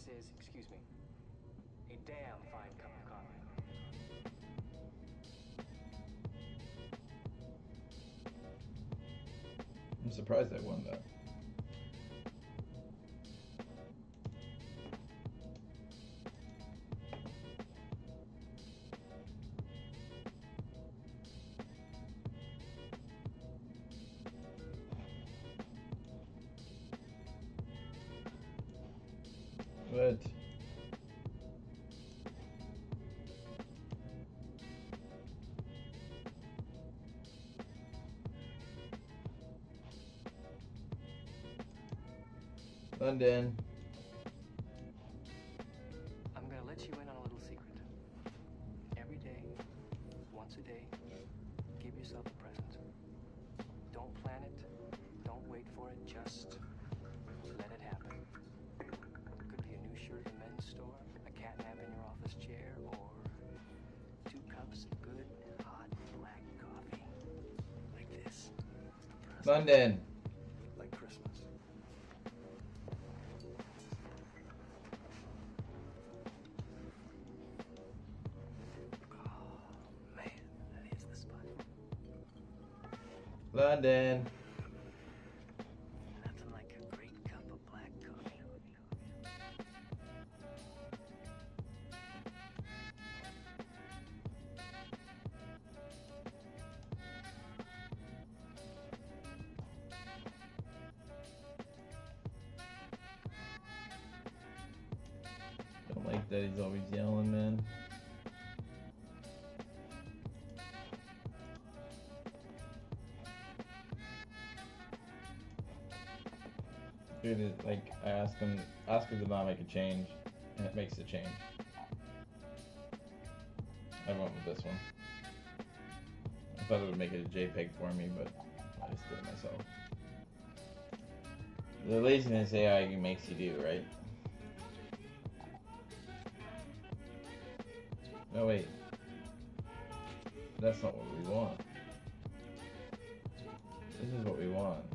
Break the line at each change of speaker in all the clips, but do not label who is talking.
This is, excuse me, a damn fine cup of coffee.
I'm surprised I won that. What? London.
I'm gonna let you in on a little secret. Every day, once a day, give yourself a present. Don't plan it, don't wait for it, just let it happen. Could be a new shirt at the men's store, a cat nap in your office chair, or 2 cups of good, hot, black coffee. Like this.
London.
Like Christmas. Oh, man, that is the spot.
London.
Nothing like a great cup of black coffee.
Don't like that he's always yelling, man. Dude, like I ask him to not make a change, and it makes a change. I went with this one. I thought it would make it a JPEG for me, but I just did it myself. The laziness AI makes you do, right? No, wait. That's not what we want. This is what we want.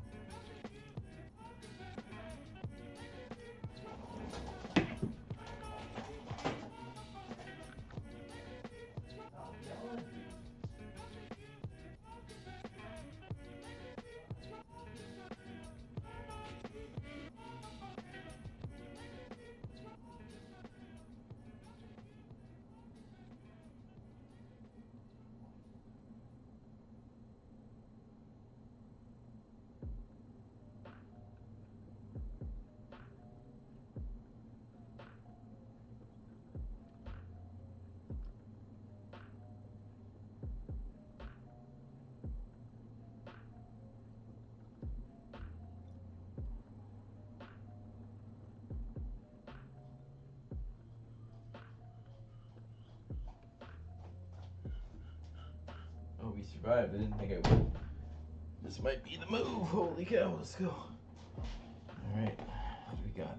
Oh, we survived. I didn't think I would. This might be the move. Holy cow, let's go. Alright, what do we got?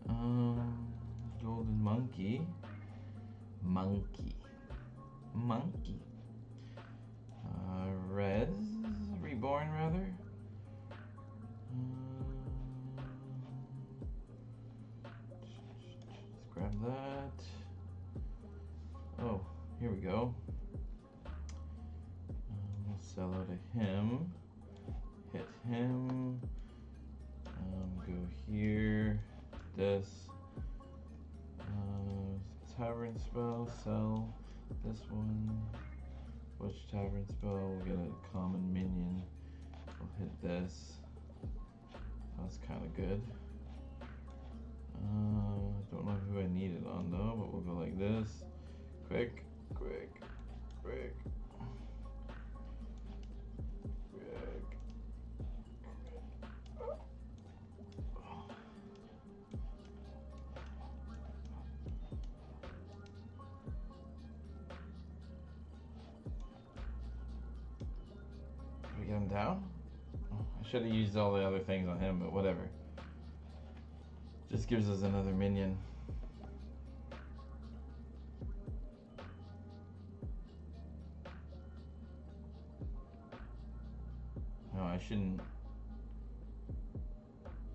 Whatever. Golden monkey. Monkey. Reds. Reborn, rather. Let's grab that. Oh, here we go. We'll sell out to him. Hit him. Go here. This. Tavern spell. Sell this one. Which tavern spell? We'll get a common minion. We'll hit this. That's kind of good. Don't know who I need it on though, but we'll go like this. Quick. Did we get him down? Oh, I should have used all the other things on him, but whatever. Just gives us another minion. I shouldn't.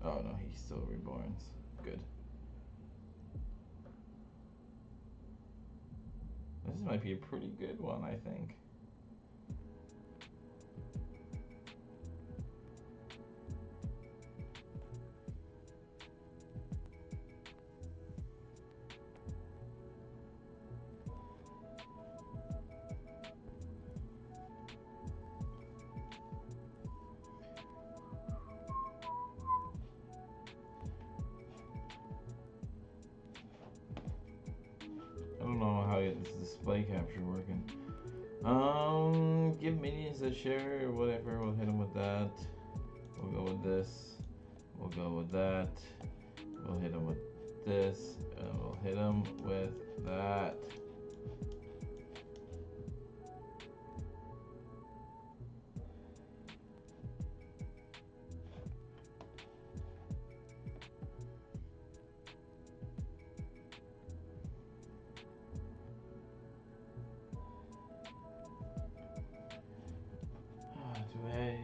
Oh no, he still reborns. Good. This might be a pretty good one, I think. I don't know how to get this display capture working. Give minions a share or whatever. We'll hit them with that. We'll go with this. We'll go with that. We'll hit them with this. And we'll hit them with that. I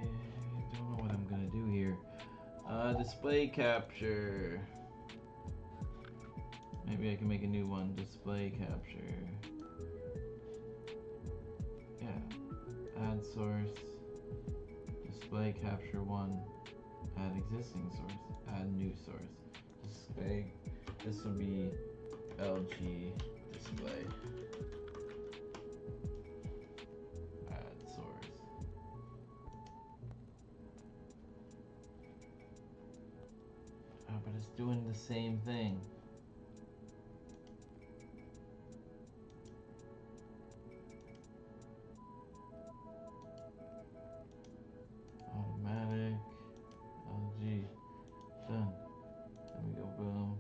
don't know what I'm gonna do here. Display capture. Maybe I can make a new one. Display capture. Yeah. Add source. Display capture 1. Add existing source. Add new source. Display. This will be LG display. Add source. Oh, but it's doing the same thing. Automatic. LG. Done. There we go. Boom.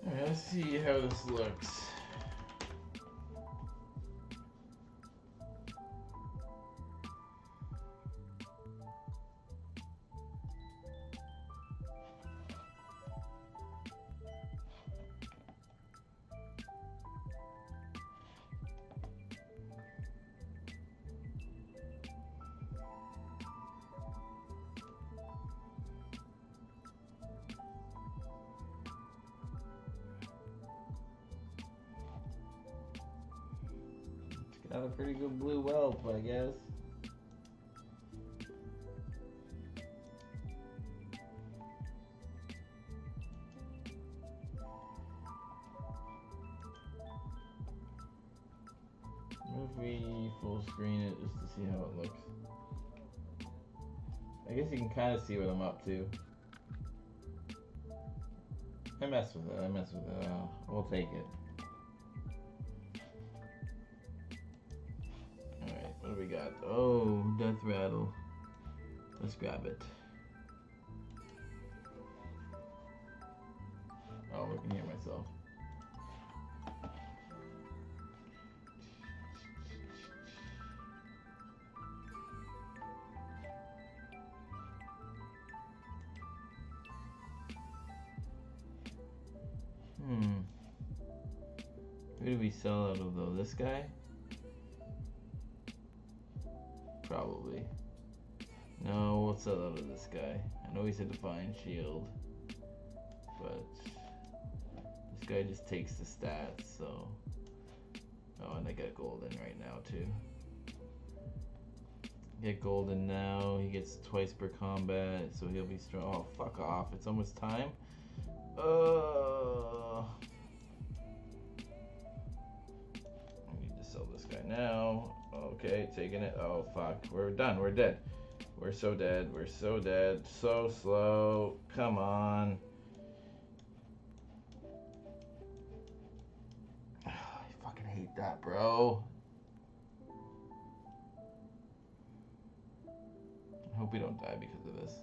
Alright, let's see how this looks. Got a pretty good blue whelp, I guess. If we full screen it just to see how it looks. I guess you can kind of see what I'm up to. I mess with it. We'll take it. Alright, what do we got? Oh, Death Rattle. Let's grab it. Oh, I can hear myself. Who do we sell out of though? This guy? Probably. No, we'll sell out of this guy. I know he's a Divine Shield, but this guy just takes the stats, so. Oh, and I got Golden right now too. Get Golden now, he gets twice per combat, so he'll be strong. Oh, fuck off, it's almost time. I need to sell this guy now. Okay, taking it. Oh, fuck. We're done. We're dead. We're so dead. We're so dead. So slow. Come on. I fucking hate that, bro. hope we don't die because of this.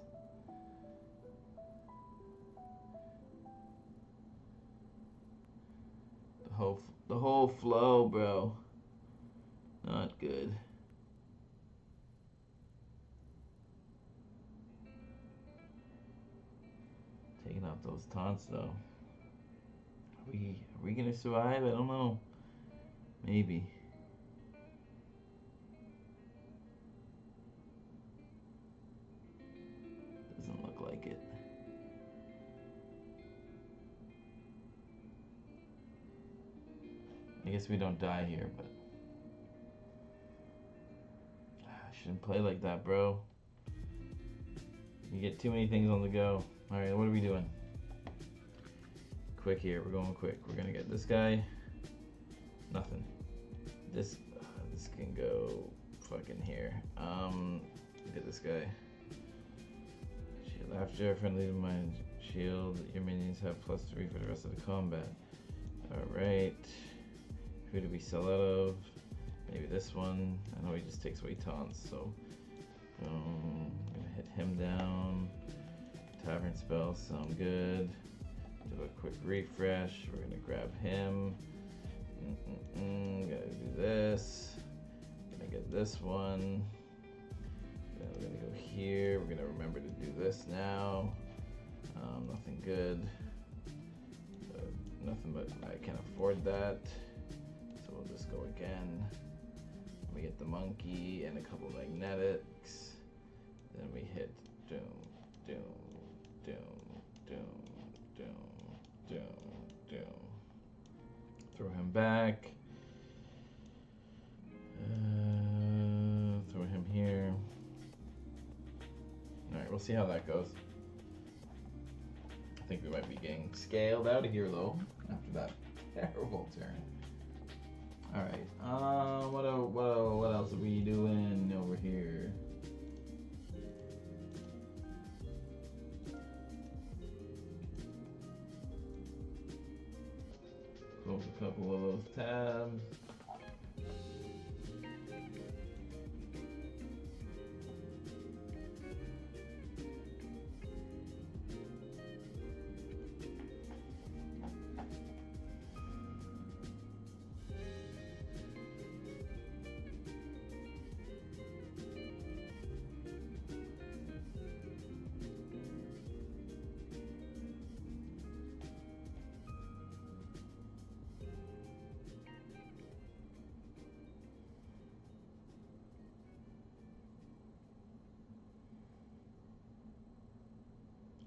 The whole flow, bro. Not good. Taking out those taunts though. Are we gonna survive? I don't know. Maybe. Doesn't look like it. I guess we don't die here, but I shouldn't play like that, bro. You get too many things on the go. Alright, what are we doing? Quick here, we're going quick. We're gonna get this guy. Nothing. This can go fucking here. Get this guy. Shield after friendly mind shield, your minions have +3 for the rest of the combat. Alright. Who do we sell out of? Maybe this one. I know he just takes away taunts, so I'm gonna hit him down. Tavern spells sound good. Do a quick refresh. We're gonna grab him. Gotta do this. Gonna get this one. Then we're gonna go here. We're gonna remember to do this now. Nothing good. Nothing but I can't afford that. So we'll just go again. We get the monkey and a couple magnetics. Then we hit doom, doom, doom, doom, doom, doom, doom. Throw him back. Throw him here. Alright, we'll see how that goes. I think we might be getting scaled out of here though, after that terrible turn. Alright, what else are we doing over here? Close a couple of those tabs.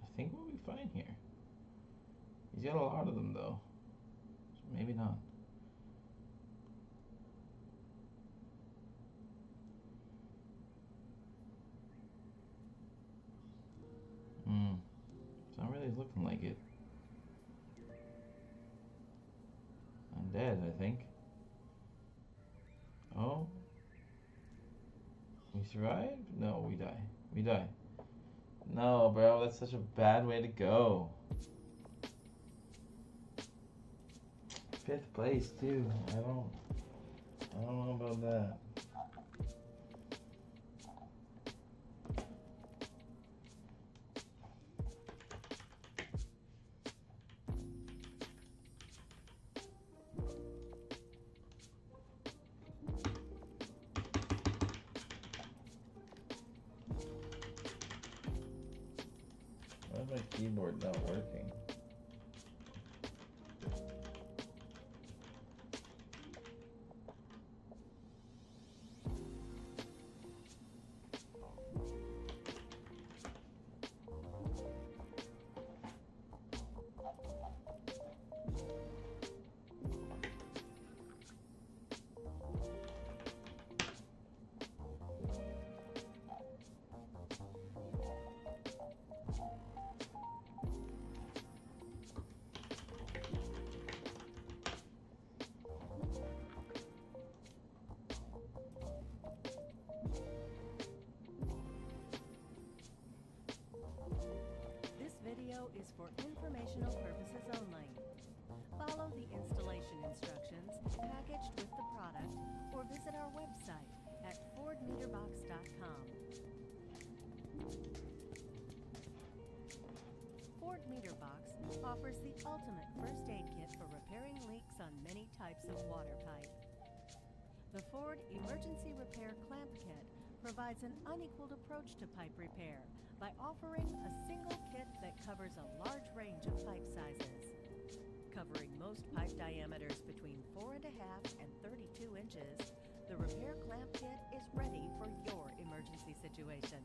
I think we'll be fine here. He's got a lot of them though, so maybe not. It's not really looking like it. I'm dead, I think. Oh. We survive? No, we die. We die. No, bro, that's such a bad way to go. 5th place too. I don't know about that. Why is my keyboard not working?
Is for informational purposes only. Follow the installation instructions packaged with the product or visit our website at FordMeterbox.com. offers the ultimate first aid kit for repairing leaks on many types of water pipe. The Ford Emergency Repair Clamp Kit provides an unequaled approach to pipe repair by offering a single kit that covers a large range of pipe sizes. Covering most pipe diameters between 4.5 and 32 inches, the Repair Clamp Kit is ready for your emergency situation.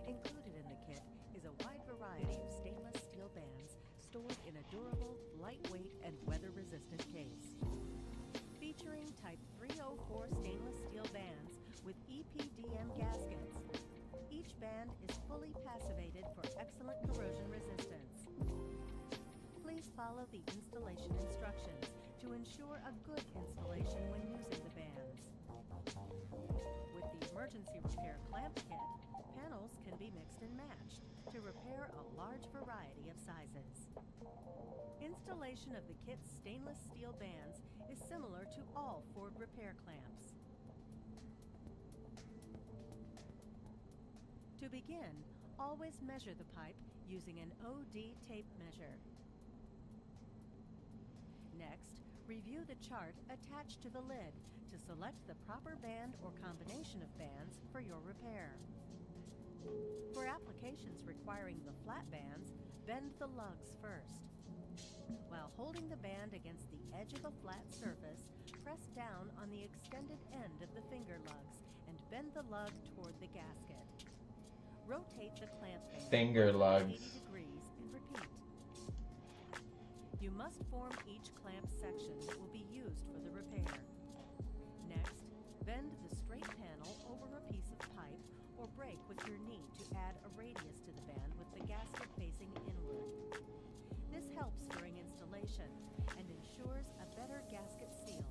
Included in the kit is a wide variety of stainless steel bands stored in a durable, lightweight, and weather-resistant case. Featuring Type 304 stainless steel bands with EPDM gaskets. Each band is fully passivated for excellent corrosion resistance. Please follow the installation instructions to ensure a good installation when using the bands. With the Emergency Repair Clamp Kit, panels can be mixed and matched to repair a large variety of sizes. Installation of the kit's stainless steel bands is similar to all Ford repair clamps. To begin, always measure the pipe using an OD tape measure. Next, review the chart attached to the lid to select the proper band or combination of bands for your repair. For applications requiring the flat bands, bend the lugs first. While holding the band against the edge of a flat surface, press down on the extended end of the finger lugs and bend the lug toward the gasket. Rotate the clamp band
Finger
80
lugs.
degrees and repeat. You must form each clamp section that will be used for the repair. Next, bend the straight panel over a piece of pipe or break with your knee to add a radius to the band with the gasket facing inward. This helps during installation and ensures a better gasket seal.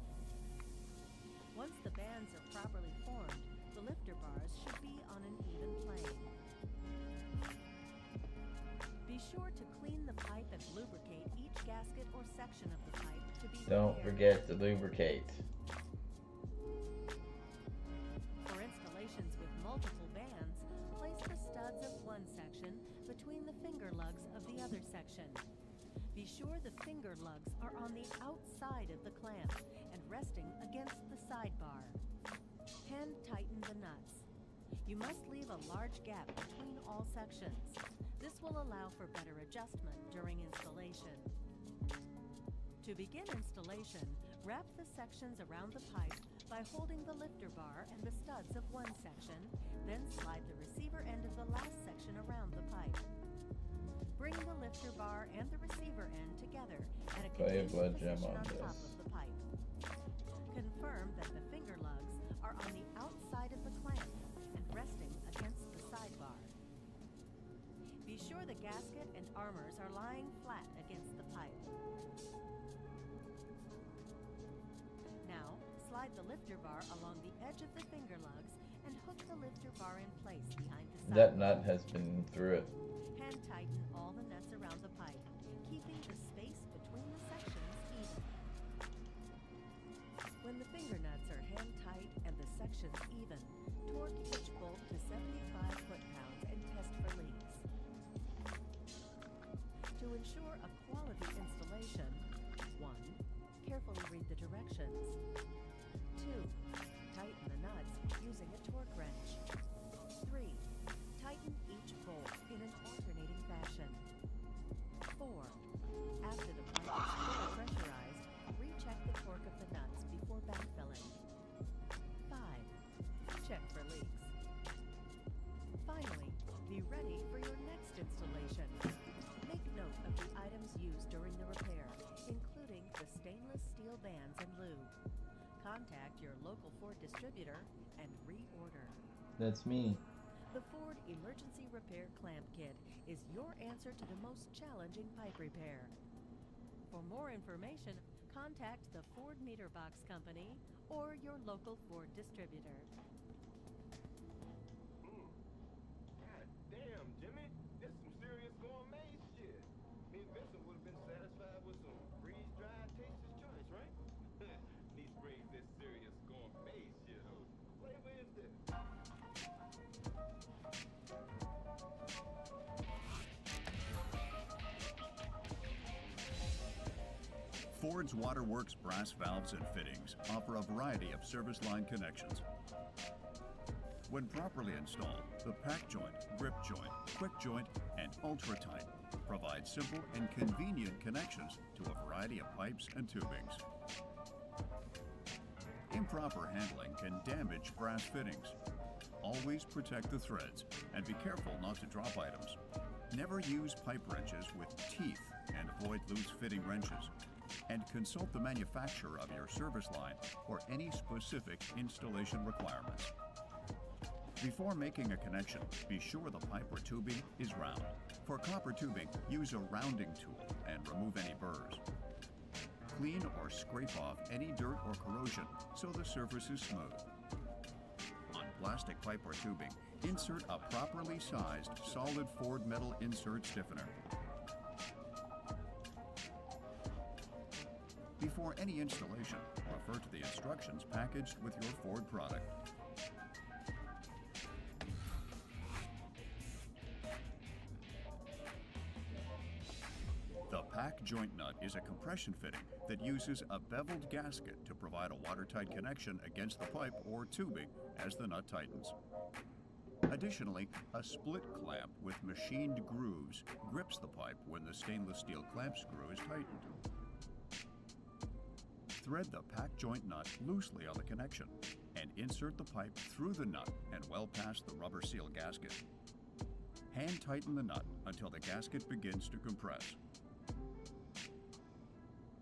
Once the bands are properly formed, the lifter bars should be on an even plane. Be sure to clean the pipe and lubricate each gasket or section of the pipe to be
Don't
repaired.
forget to lubricate.
For installations with multiple bands, place the studs of one section between the finger lugs of the other section. Be sure the finger lugs are on the outside of the clamp and resting against the sidebar. Hand tighten the nuts. You must leave a large gap between all sections. This will allow for better adjustment during installation. To begin installation, wrap the sections around the pipe by holding the lifter bar and the studs of one section, then slide the receiver end of the last section around the pipe. Bring the lifter bar and the receiver end together at a
Play a
convenient
blood
position
gem on
on top
this.
of the pipe. Confirm that the finger lugs are on the outside of the clamp and resting against the sidebar. Be sure the gasket and armors are lying flat against the pipe. Now, slide the lifter bar along the edge of the finger lugs and hook the lifter bar in place behind the sidebar.
That nut has been through it.
Hand tighten all the nuts around the pipe, keeping the space between the sections even. When the finger nuts are hand tight and the sections even, torque each bolt to 75 foot-pounds and test for leaks. To ensure a quality installation, 1. Carefully read the directions. 2. Tighten the nuts using a torque wrench. 3. Tighten each bolt in an alternating fashion. 4. After the pipe is fully pressurized, recheck the torque of the nuts before backfilling. 5. Check for leaks. Finally, be ready for your next installation. Make note of the items used during the repair, including the stainless steel bands and lube. Contact your local Ford distributor and reorder.
That's me.
The Ford Emergency Repair Clamp Kit is your answer to the most challenging pipe repair. For more information, contact the Ford Meter Box Company or your local Ford distributor.
God damn, Jimmy. This some serious gourmet shit. Me and Vincent would have been satisfied with some freeze-dried Taster's Choice, right? These brings this serious gourmet shit over. What flavor is this?
Ford's Waterworks brass valves and fittings offer a variety of service line connections. When properly installed, the pack joint, grip joint, quick joint, and ultra tight provide simple and convenient connections to a variety of pipes and tubings. Improper handling can damage brass fittings. Always protect the threads and be careful not to drop items. Never use pipe wrenches with teeth and avoid loose fitting wrenches. And consult the manufacturer of your service line for any specific installation requirements. Before making a connection, be sure the pipe or tubing is round. For copper tubing, use a rounding tool and remove any burrs. Clean or scrape off any dirt or corrosion so the surface is smooth. On plastic pipe or tubing, insert a properly sized solid Ford metal insert stiffener. Before any installation, refer to the instructions packaged with your Ford product. The pack joint nut is a compression fitting that uses a beveled gasket to provide a watertight connection against the pipe or tubing as the nut tightens. Additionally, a split clamp with machined grooves grips the pipe when the stainless steel clamp screw is tightened. Thread the pack joint nut loosely on the connection and insert the pipe through the nut and well past the rubber seal gasket. Hand tighten the nut until the gasket begins to compress.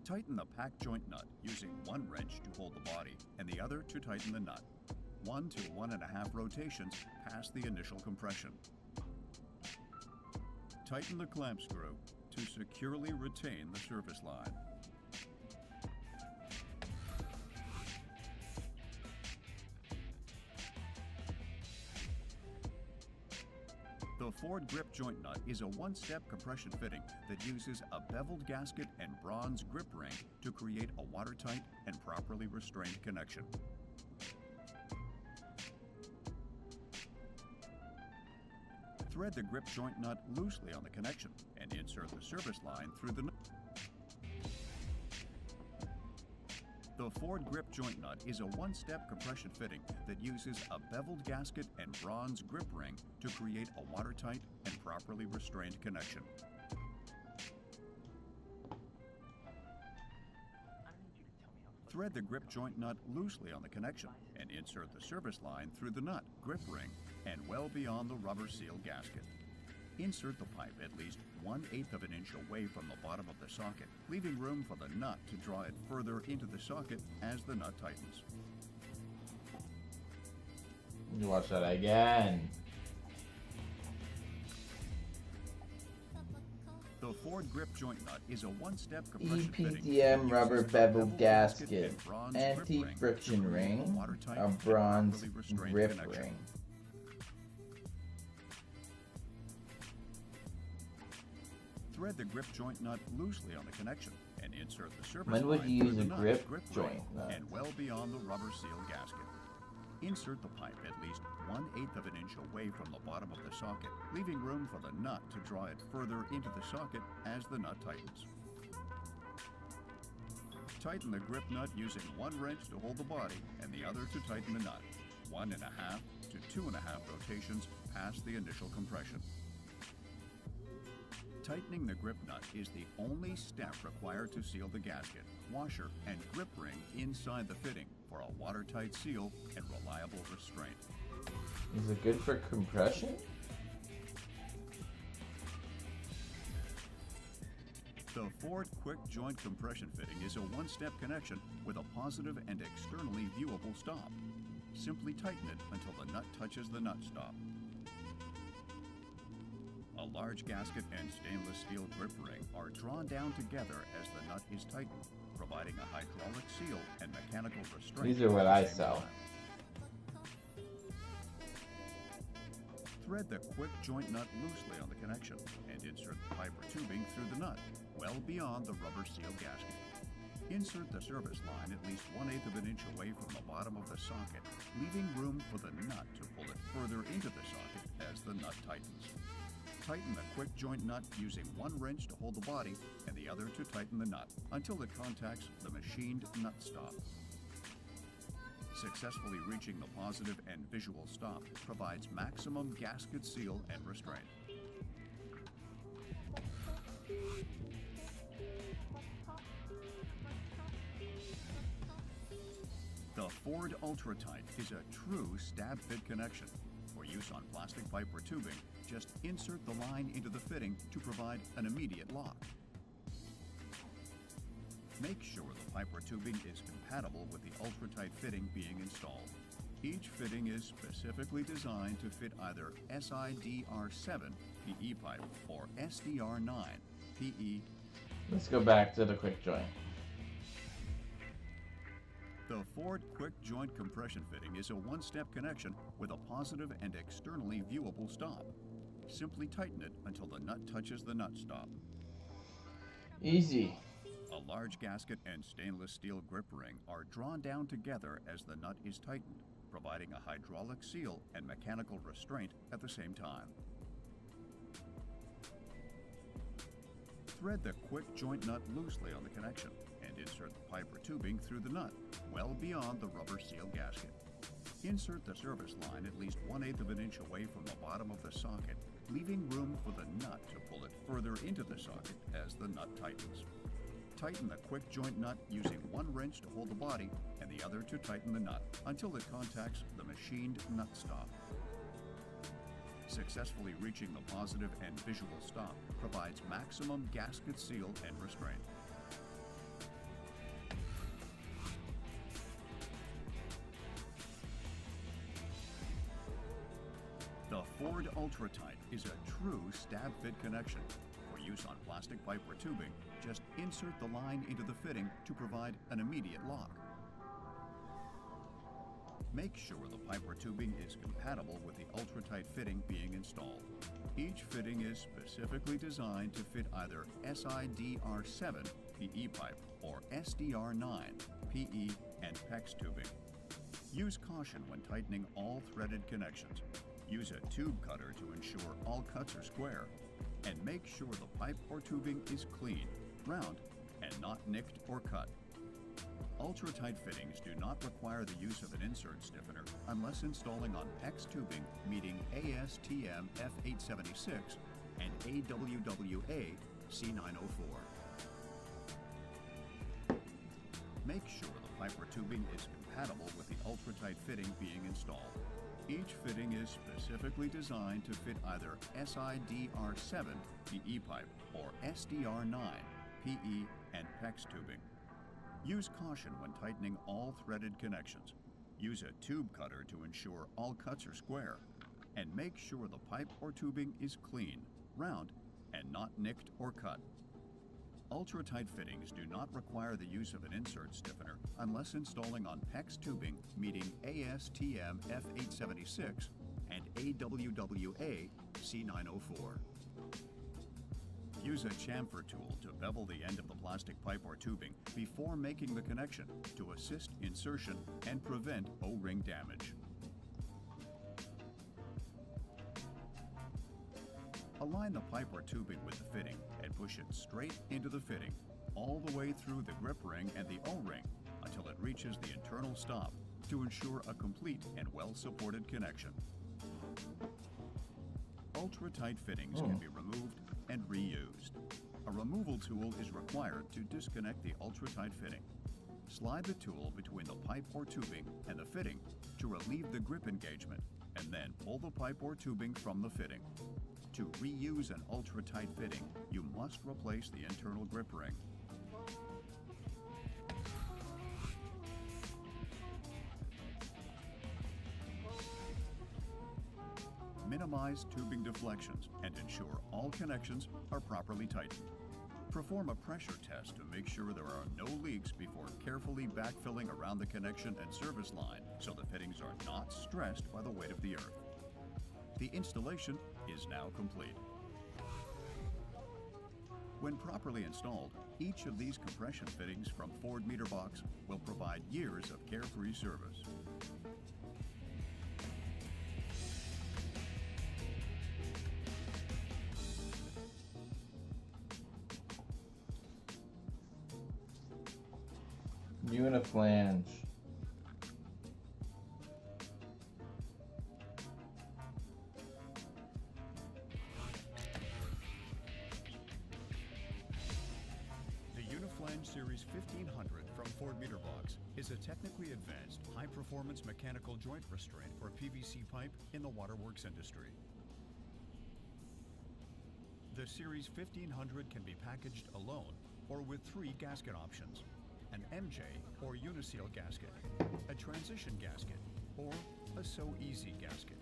Tighten the pack joint nut using one wrench to hold the body and the other to tighten the nut. 1 to 1.5 rotations past the initial compression. Tighten the clamp screw to securely retain the service line. The Ford grip joint nut is a one-step compression fitting that uses a beveled gasket and bronze grip ring to create a watertight and properly restrained connection. Thread the grip joint nut loosely on the connection and insert the service line through the nut. The Ford grip joint nut is a one-step compression fitting that uses a beveled gasket and bronze grip ring to create a watertight and properly restrained connection. Thread the grip joint nut loosely on the connection and insert the service line through the nut, grip ring, and well beyond the rubber seal gasket. Insert the pipe at least 1/8 of an inch away from the bottom of the socket, leaving room for the nut to draw it further into the socket as the nut tightens.
You watch that again.
The Ford grip joint nut is a one-step compression
EPDM rubber beveled gasket, anti-friction ring, a bronze grip ring.
Thread the grip joint nut loosely on the connection and insert the service
When would
line
you
through
use
the
a
nut,
grip
ring,
joint nut?
and well beyond the rubber seal gasket. Insert the pipe at least 1/8 of an inch away from the bottom of the socket, leaving room for the nut to draw it further into the socket as the nut tightens. Tighten the grip nut using one wrench to hold the body and the other to tighten the nut. 1.5 to 2.5 rotations past the initial compression. Tightening the grip nut is the only step required to seal the gasket, washer, and grip ring inside the fitting for a watertight seal and reliable restraint.
Is it good for compression?
The Ford quick joint compression fitting is a one-step connection with a positive and externally viewable stop. Simply tighten it until the nut touches the nut stop. A large gasket and stainless steel grip ring are drawn down together as the nut is tightened, providing a hydraulic seal and mechanical restraint.
These are what
at
I
the same
sell.
time. Thread the quick joint nut loosely on the connection and insert the pipe or tubing through the nut, well beyond the rubber seal gasket. Insert the service line at least 1/8 of an inch away from the bottom of the socket, leaving room for the nut to pull it further into the socket as the nut tightens. Tighten the quick joint nut using one wrench to hold the body and the the other to tighten the nut until it contacts the machined nut stop. Successfully reaching the positive and visual stop provides maximum gasket seal and restraint. The Ford Ultra-Tight is a true stab fit connection. For use on plastic pipe or tubing, just insert the line into the fitting to provide an immediate lock. Make sure the pipe or tubing is compatible with the Ultra-Tight fitting being installed. Each fitting is specifically designed to fit either SIDR7 PE pipe or SDR9 PE.
Let's go back to the quick joint.
The Ford Quick Joint Compression Fitting is a one-step connection with a positive and externally viewable stop. Simply tighten it until the nut touches the nut stop.
Easy.
A large gasket and stainless steel grip ring are drawn down together as the nut is tightened, providing a hydraulic seal and mechanical restraint at the same time. Thread the quick joint nut loosely on the connection and insert the pipe or tubing through the nut, well beyond the rubber seal gasket. Insert the service line at least 1/8 of an inch away from the bottom of the socket, leaving room for the nut to pull it further into the socket as the nut tightens. Tighten the quick joint nut using one wrench to hold the body and the other to tighten the nut until it contacts the machined nut stop. Successfully reaching the positive and visual stop provides maximum gasket seal and restraint. The Ford Ultra-Tight is a true stab fit connection. For use on plastic pipe or tubing, just insert the line into the fitting to provide an immediate lock. Make sure the pipe or tubing is compatible with the Ultra-Tight fitting being installed. Each fitting is specifically designed to fit either SIDR7 PE pipe or SDR9 PE and PEX tubing. Use caution when tightening all threaded connections. Use a tube cutter to ensure all cuts are square, and make sure the pipe or tubing is clean, round, and not nicked or cut. Ultra-tight fittings do not require the use of an insert stiffener unless installing on PEX tubing meeting ASTM F876 and AWWA C904. Make sure the pipe or tubing is compatible with the Ultra-Tight fitting being installed. Each fitting is specifically designed to fit either SIDR7 PE pipe or SDR9 PE and PEX tubing. Use caution when tightening all threaded connections. Use a tube cutter to ensure all cuts are square, and make sure the pipe or tubing is clean, round, and not nicked or cut. Ultra-tight fittings do not require the use of an insert stiffener unless installing on PEX tubing meeting ASTM F876 and AWWA C904. Use a chamfer tool to bevel the end of the plastic pipe or tubing before making the connection to assist insertion and prevent O-ring damage. Align the pipe or tubing with the fitting and push it straight into the fitting, all the way through the grip ring and the O-ring until it reaches the internal stop to ensure a complete and well-supported connection. Ultra-tight fittings can be removed and reused. A removal tool is required to disconnect the ultra-tight fitting. Slide the tool between the pipe or tubing and the fitting to relieve the grip engagement, and then pull the pipe or tubing from the fitting. To reuse an ultra-tight fitting, you must replace the internal grip ring. Minimize tubing deflections and ensure all connections are properly tightened. Perform a pressure test to make sure there are no leaks before carefully backfilling around the connection and service line so the fittings are not stressed by the weight of the earth. The installation is now complete. When properly installed, each of these compression fittings from Ford Meter Box will provide years of carefree service.
Uniflange.
The Uniflange Series 1500 from Ford Meterbox is a technically advanced, high-performance mechanical joint restraint for PVC pipe in the waterworks industry. The Series 1500 can be packaged alone or with 3 gasket options: an MJ or Uniseal gasket, a transition gasket, or a So Easy gasket.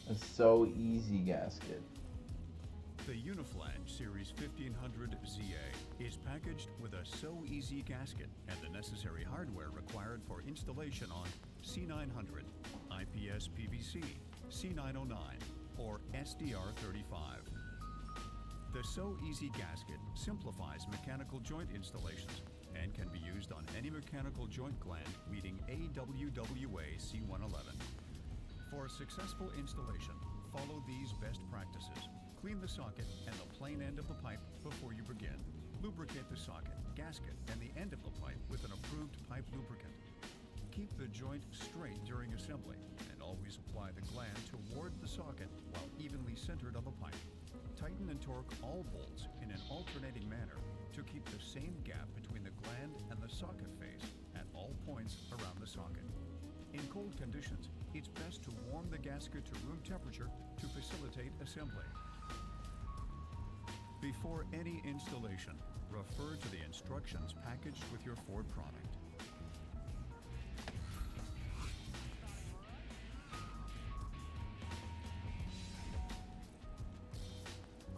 A So Easy gasket.
The Uniflange Series 1500 ZA is packaged with a So Easy gasket and the necessary hardware required for installation on C900, IPS PVC, C909, or SDR35. The So Easy gasket simplifies mechanical joint installations and can be used on any mechanical joint gland meeting AWWA C111. For a successful installation, follow these best practices. Clean the socket and the plain end of the pipe before you begin. Lubricate the socket, gasket, and the end of the pipe with an approved pipe lubricant. Keep the joint straight during assembly and always apply the gland toward the socket while evenly centered on the pipe. Tighten and torque all bolts in an alternating manner to keep the same gap between the gland and the socket face at all points around the socket. In cold conditions, it's best to warm the gasket to room temperature to facilitate assembly. Before any installation, refer to the instructions packaged with your Ford product.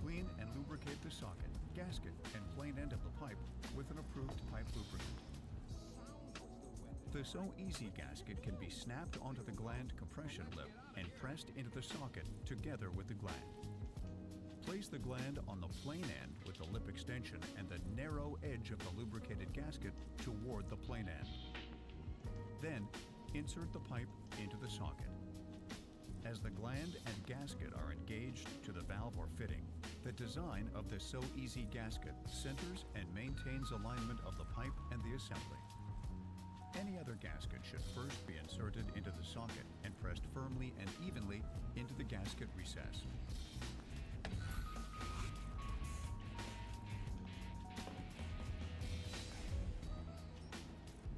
Clean and lubricate the socket, gasket, and plain end of the pipe with an approved pipe lubricant. The So Easy gasket can be snapped onto the gland compression lip and pressed into the socket together with the gland. Place the gland on the plain end with the lip extension and the narrow edge of the lubricated gasket toward the plain end. Then, insert the pipe into the socket. As the gland and gasket are engaged to the valve or fitting, the design of the So Easy gasket centers and maintains alignment of the pipe and the assembly. Any other gasket should first be inserted into the socket and pressed firmly and evenly into the gasket recess.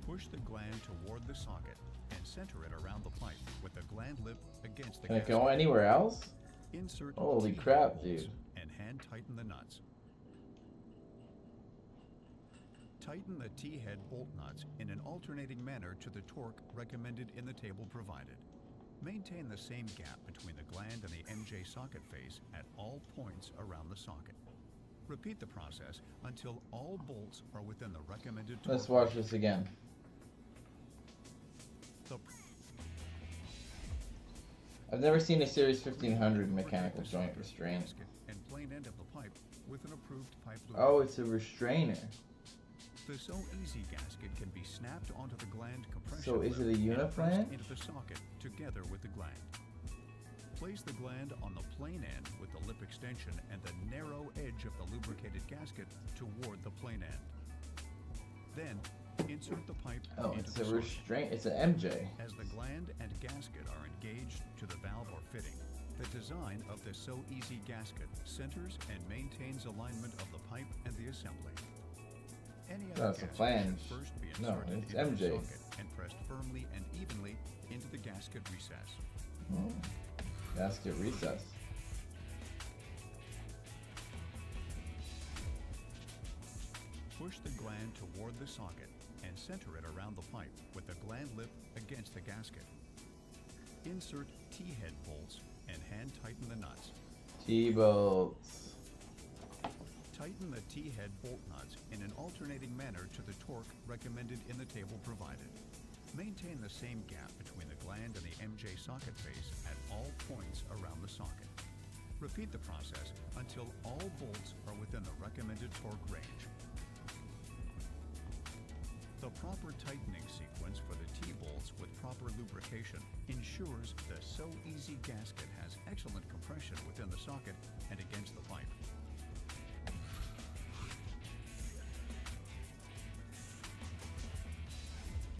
Push the gland toward the socket and center it around the pipe with the gland lip against the
Can it
gasket.
go anywhere else?
Insert
Holy
T-head
crap,
bolts
dude.
and hand tighten the nuts. Tighten the T-head bolt nuts in an alternating manner to the torque recommended in the table provided. Maintain the same gap between the gland and the MJ socket face at all points around the socket. Repeat the process until all bolts are within the recommended torque.
Let's watch this again.
The
I've never seen a Series 1500 mechanical joint restraint.
gasket and plain end of the pipe with an approved pipe
Oh,
lubricant.
it's a restrainer.
The So Easy gasket can be snapped onto the gland compression
So is it a
lip and pressed
uniflange?
into the socket together with the gland. Place the gland on the plain end with the lip extension and the narrow edge of the lubricated gasket toward the plain end. Then, insert the pipe
Oh,
into
it's
the
a
socket.
restraint. It's an MJ.
As the gland and gasket are engaged to the valve or fitting, the design of the So Easy gasket centers and maintains alignment of the pipe and the assembly. Any
No,
other
it's a
gasket
flange.
should first be
No,
inserted
it's
into
MJ.
the socket and pressed firmly and evenly into the gasket recess.
Oh. Gasket recess.
Push the gland toward the socket and center it around the pipe with the gland lip against the gasket. Insert T-head bolts and hand tighten the nuts.
T-bolts.
Tighten the T-head bolt nuts in an alternating manner to the torque recommended in the table provided. Maintain the same gap between the gland and the MJ socket face at all points around the socket. Repeat the process until all bolts are within the recommended torque range. The proper tightening sequence for the T-bolts with proper lubrication ensures the So Easy gasket has excellent compression within the socket and against the pipe.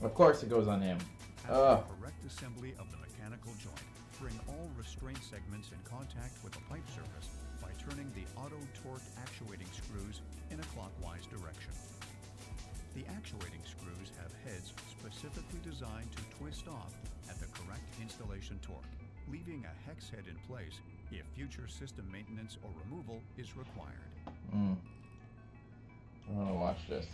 Of course it goes on him.
After correct assembly of the mechanical joint, bring all restraint segments in contact with the pipe surface by turning the auto torque actuating screws in a clockwise direction. The actuating screws have heads specifically designed to twist off at the correct installation torque, leaving a hex head in place if future system maintenance or removal is required.
I want to watch this.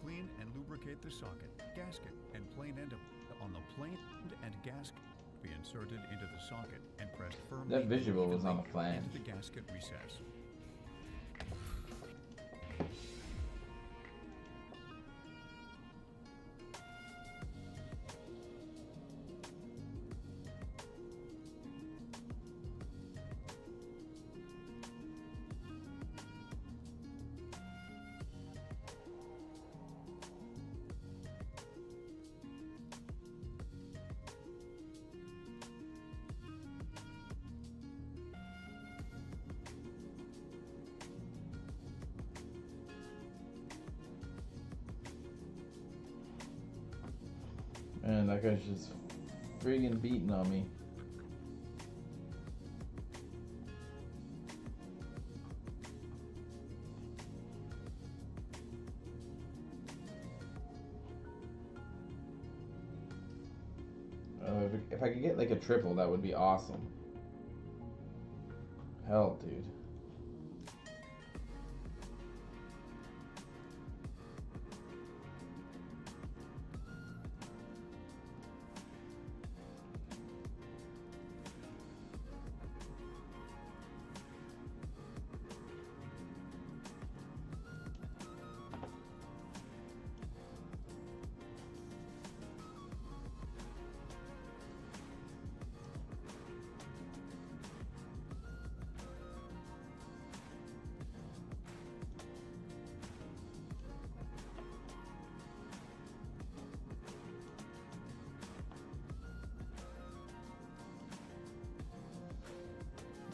Clean and lubricate the socket, gasket, and plain end on the plain and gasket be inserted into the socket and pressed firmly
That visual was on
evenly
the flange.
into the gasket recess.
Man, that guy's just friggin' beating on me. If I could get like a triple, that would be awesome. Hell, dude.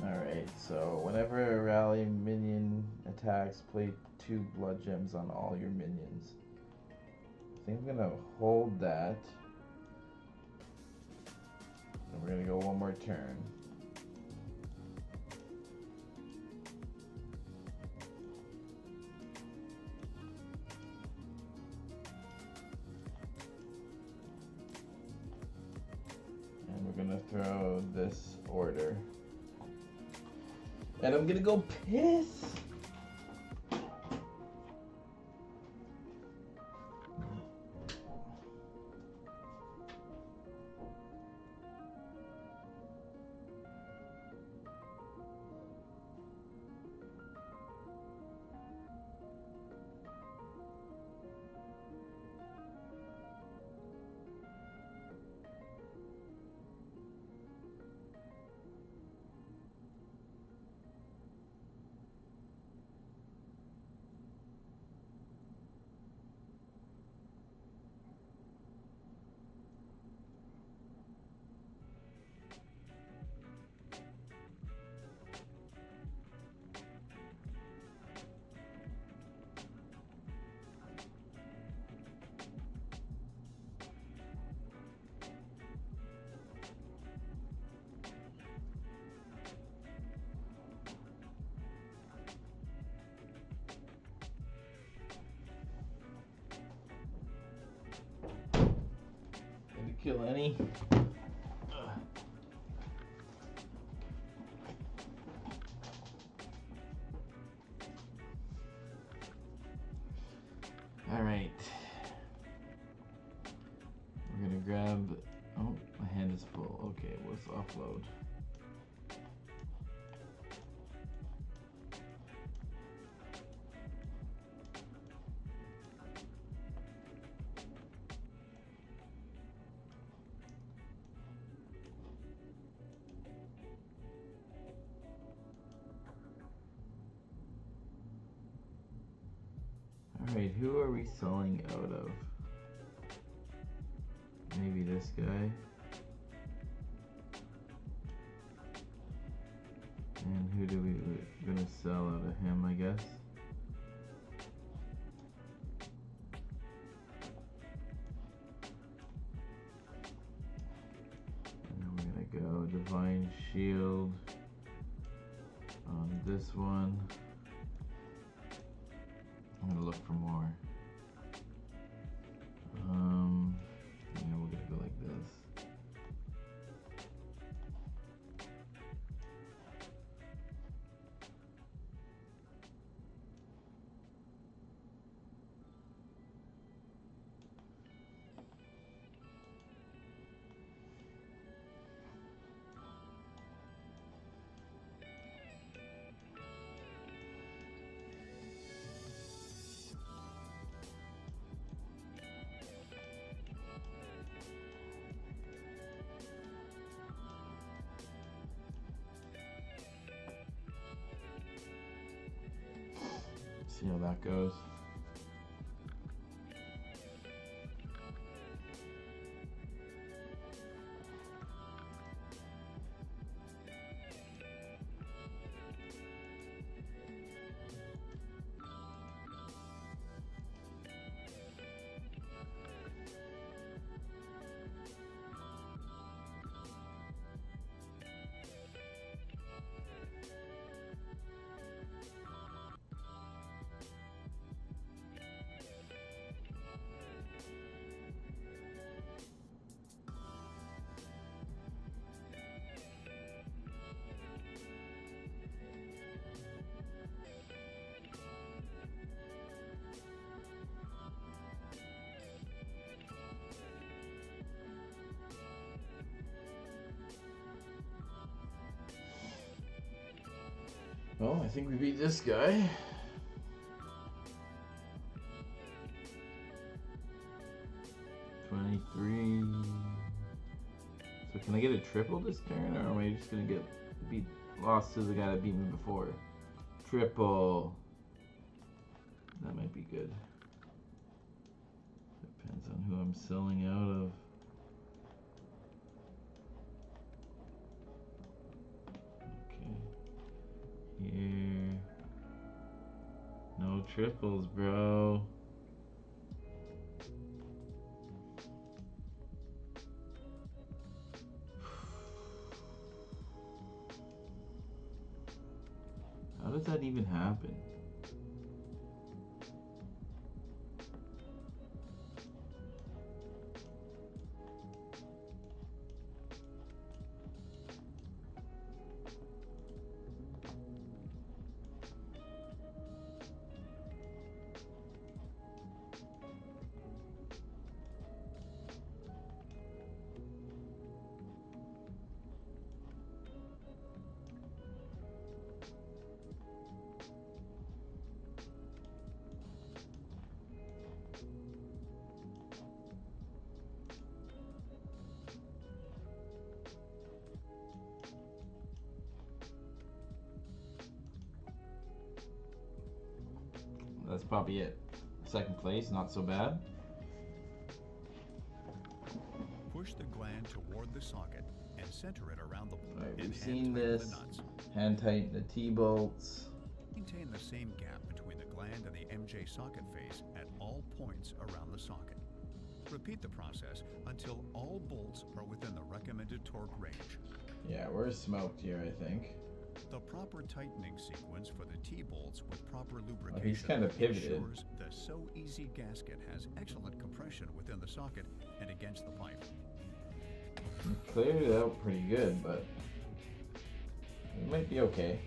Alright, so whenever a rally minion attacks, play 2 blood gems on all your minions. I think I'm gonna hold that. And we're gonna go one more turn. And we're gonna throw this order. And I'm gonna go piss. Kill any. All right. We're gonna grab. Oh, my hand is full. Okay, let's offload. Alright, who are we selling out of? Maybe this guy. And who do we're gonna sell out of him, I guess? And then we're gonna go Divine Shield on this one. I'm gonna look for more. Yeah, we're gonna go like this. See how that goes. Well, I think we beat this guy. $23. So can I get a triple this turn, or am I just gonna get lost to the guy that beat me before? Triple. That might be good. Depends on who I'm selling out of. Here. No triples, bro. How does that even happen? That's probably it. Second place, not so bad.
Push the gland toward the socket and center it around the bolt.
Alright,
and
we've seen
hand-tighten
this.
the nuts.
Hand tighten the T-bolts.
Maintain the same gap between the gland and the MJ socket face at all points around the socket. Repeat the process until all bolts are within the recommended torque range.
Yeah, we're smoked here, I think.
The proper tightening sequence for the T-bolts with proper
Oh,
lubrication
he's kind of pivoted.
ensures the So Easy gasket has excellent compression within the socket and against the pipe.
He cleared it out pretty good, but it might be okay.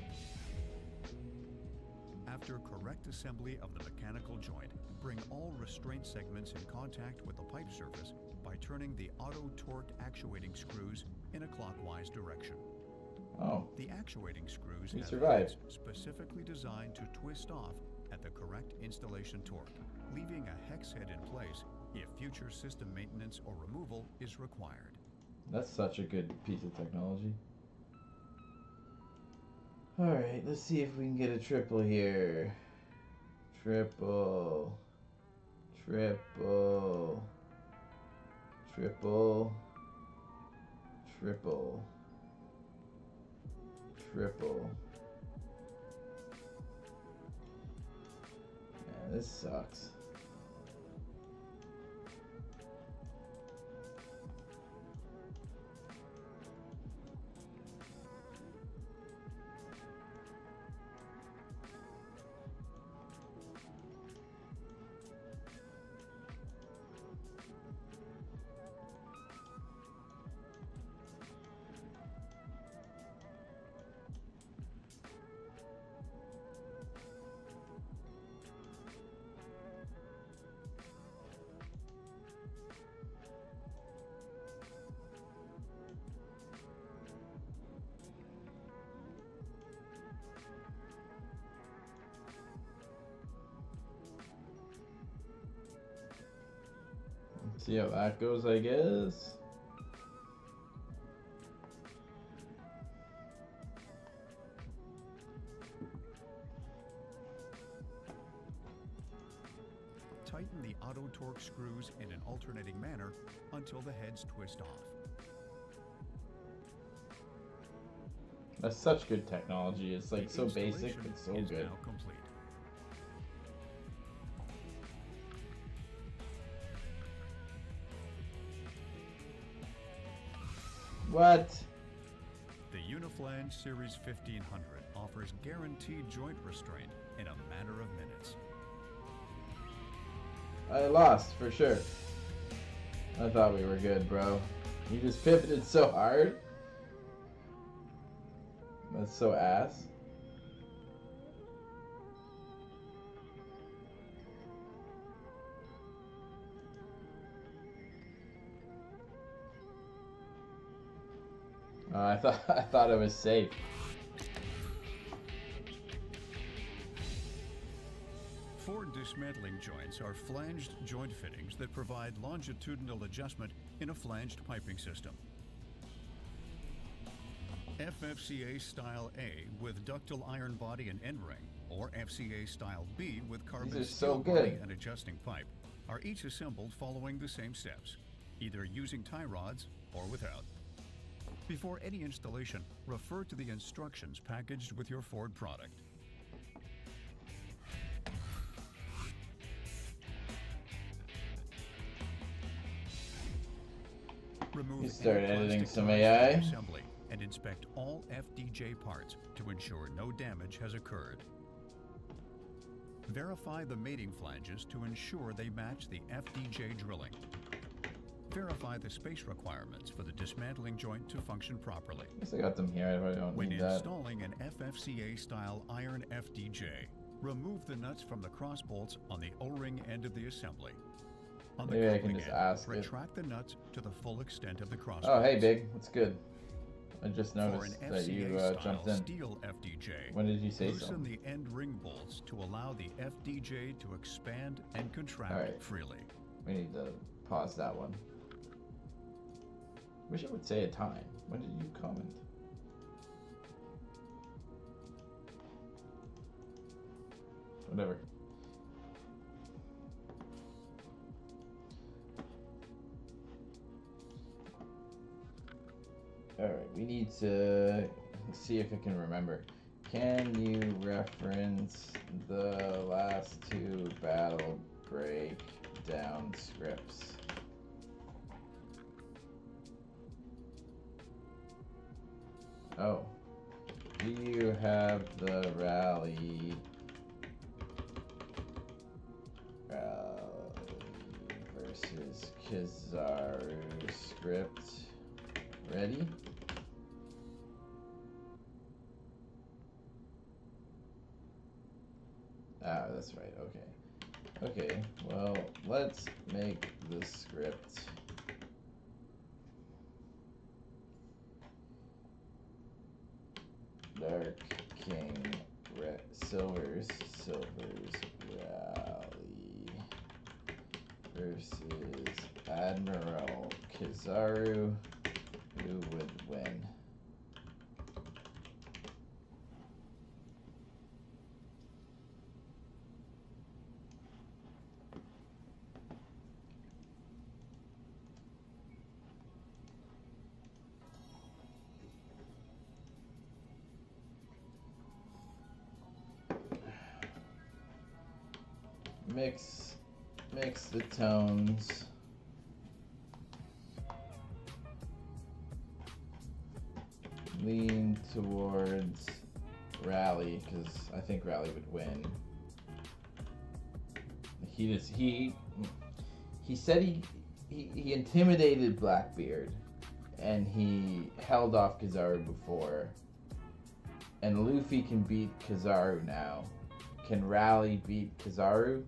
After correct assembly of the mechanical joint, bring all restraint segments in contact with the pipe surface by turning the auto torque actuating screws in a clockwise direction.
Oh,
The actuating screws
he
have
survived.
heads specifically designed to twist off at the correct installation torque, leaving a hex head in place if future system maintenance or removal is required.
That's such a good piece of technology. Alright, let's see if we can get a triple here. Triple. Triple. Triple. Triple. Triple. Man, this sucks. See how that goes, I guess.
Tighten the auto torque screws in an alternating manner until the heads twist off.
That's such good technology. It's like
The
so basic,
installation
but so
is
good.
now complete.
What?
The Uniflange Series 1500 offers guaranteed joint restraint in a matter of minutes.
I lost for sure. I thought we were good, bro. You just pivoted so hard. That's so ass. I thought it was safe.
Ford dismantling joints are flanged joint fittings that provide longitudinal adjustment in a flanged piping system. FFCA Style A with ductile iron body and end ring, or FCA Style B with carbon
These are
steel
so
body
good.
and adjusting pipe, are each assembled following the same steps, either using tie rods or without. Before any installation, refer to the instructions packaged with your Ford product. Remove
You start
any
editing
plastic
some
ties
AI?
from the assembly and inspect all FDJ parts to ensure no damage has occurred. Verify the mating flanges to ensure they match the FDJ drilling. Verify the space requirements for the dismantling joint to function properly.
I guess I got them here. I probably don't
When
need that.
installing an FFCA-style iron FDJ, remove the nuts from the cross bolts on the O-ring end of the assembly. On the
Maybe I can
coupling
just
end,
ask it.
retract the nuts to the full extent of the cross
Oh, hey,
bolts.
big. What's good? I just
For an
noticed that you
FCA-style
jumped in.
steel FDJ,
When did you say so?
loosen the end ring bolts to allow the FDJ to expand and contract
Alright.
freely.
We need to pause that one. Wish it would say a time. When did you comment? Whatever. Alright, we need to see if I can remember. Can you reference the last two battle breakdown scripts? Oh. Do you have the rally versus Kizaru script ready? Ah, that's right, okay. Okay, well, let's make the script. Dark King, Silvers, Rally versus Admiral Kizaru. Who would win? mix the tones. Lean towards Rally, because I think Rally would win. He said he intimidated Blackbeard, and he held off Kizaru before. And Luffy can beat Kizaru now. Can Rally beat Kizaru?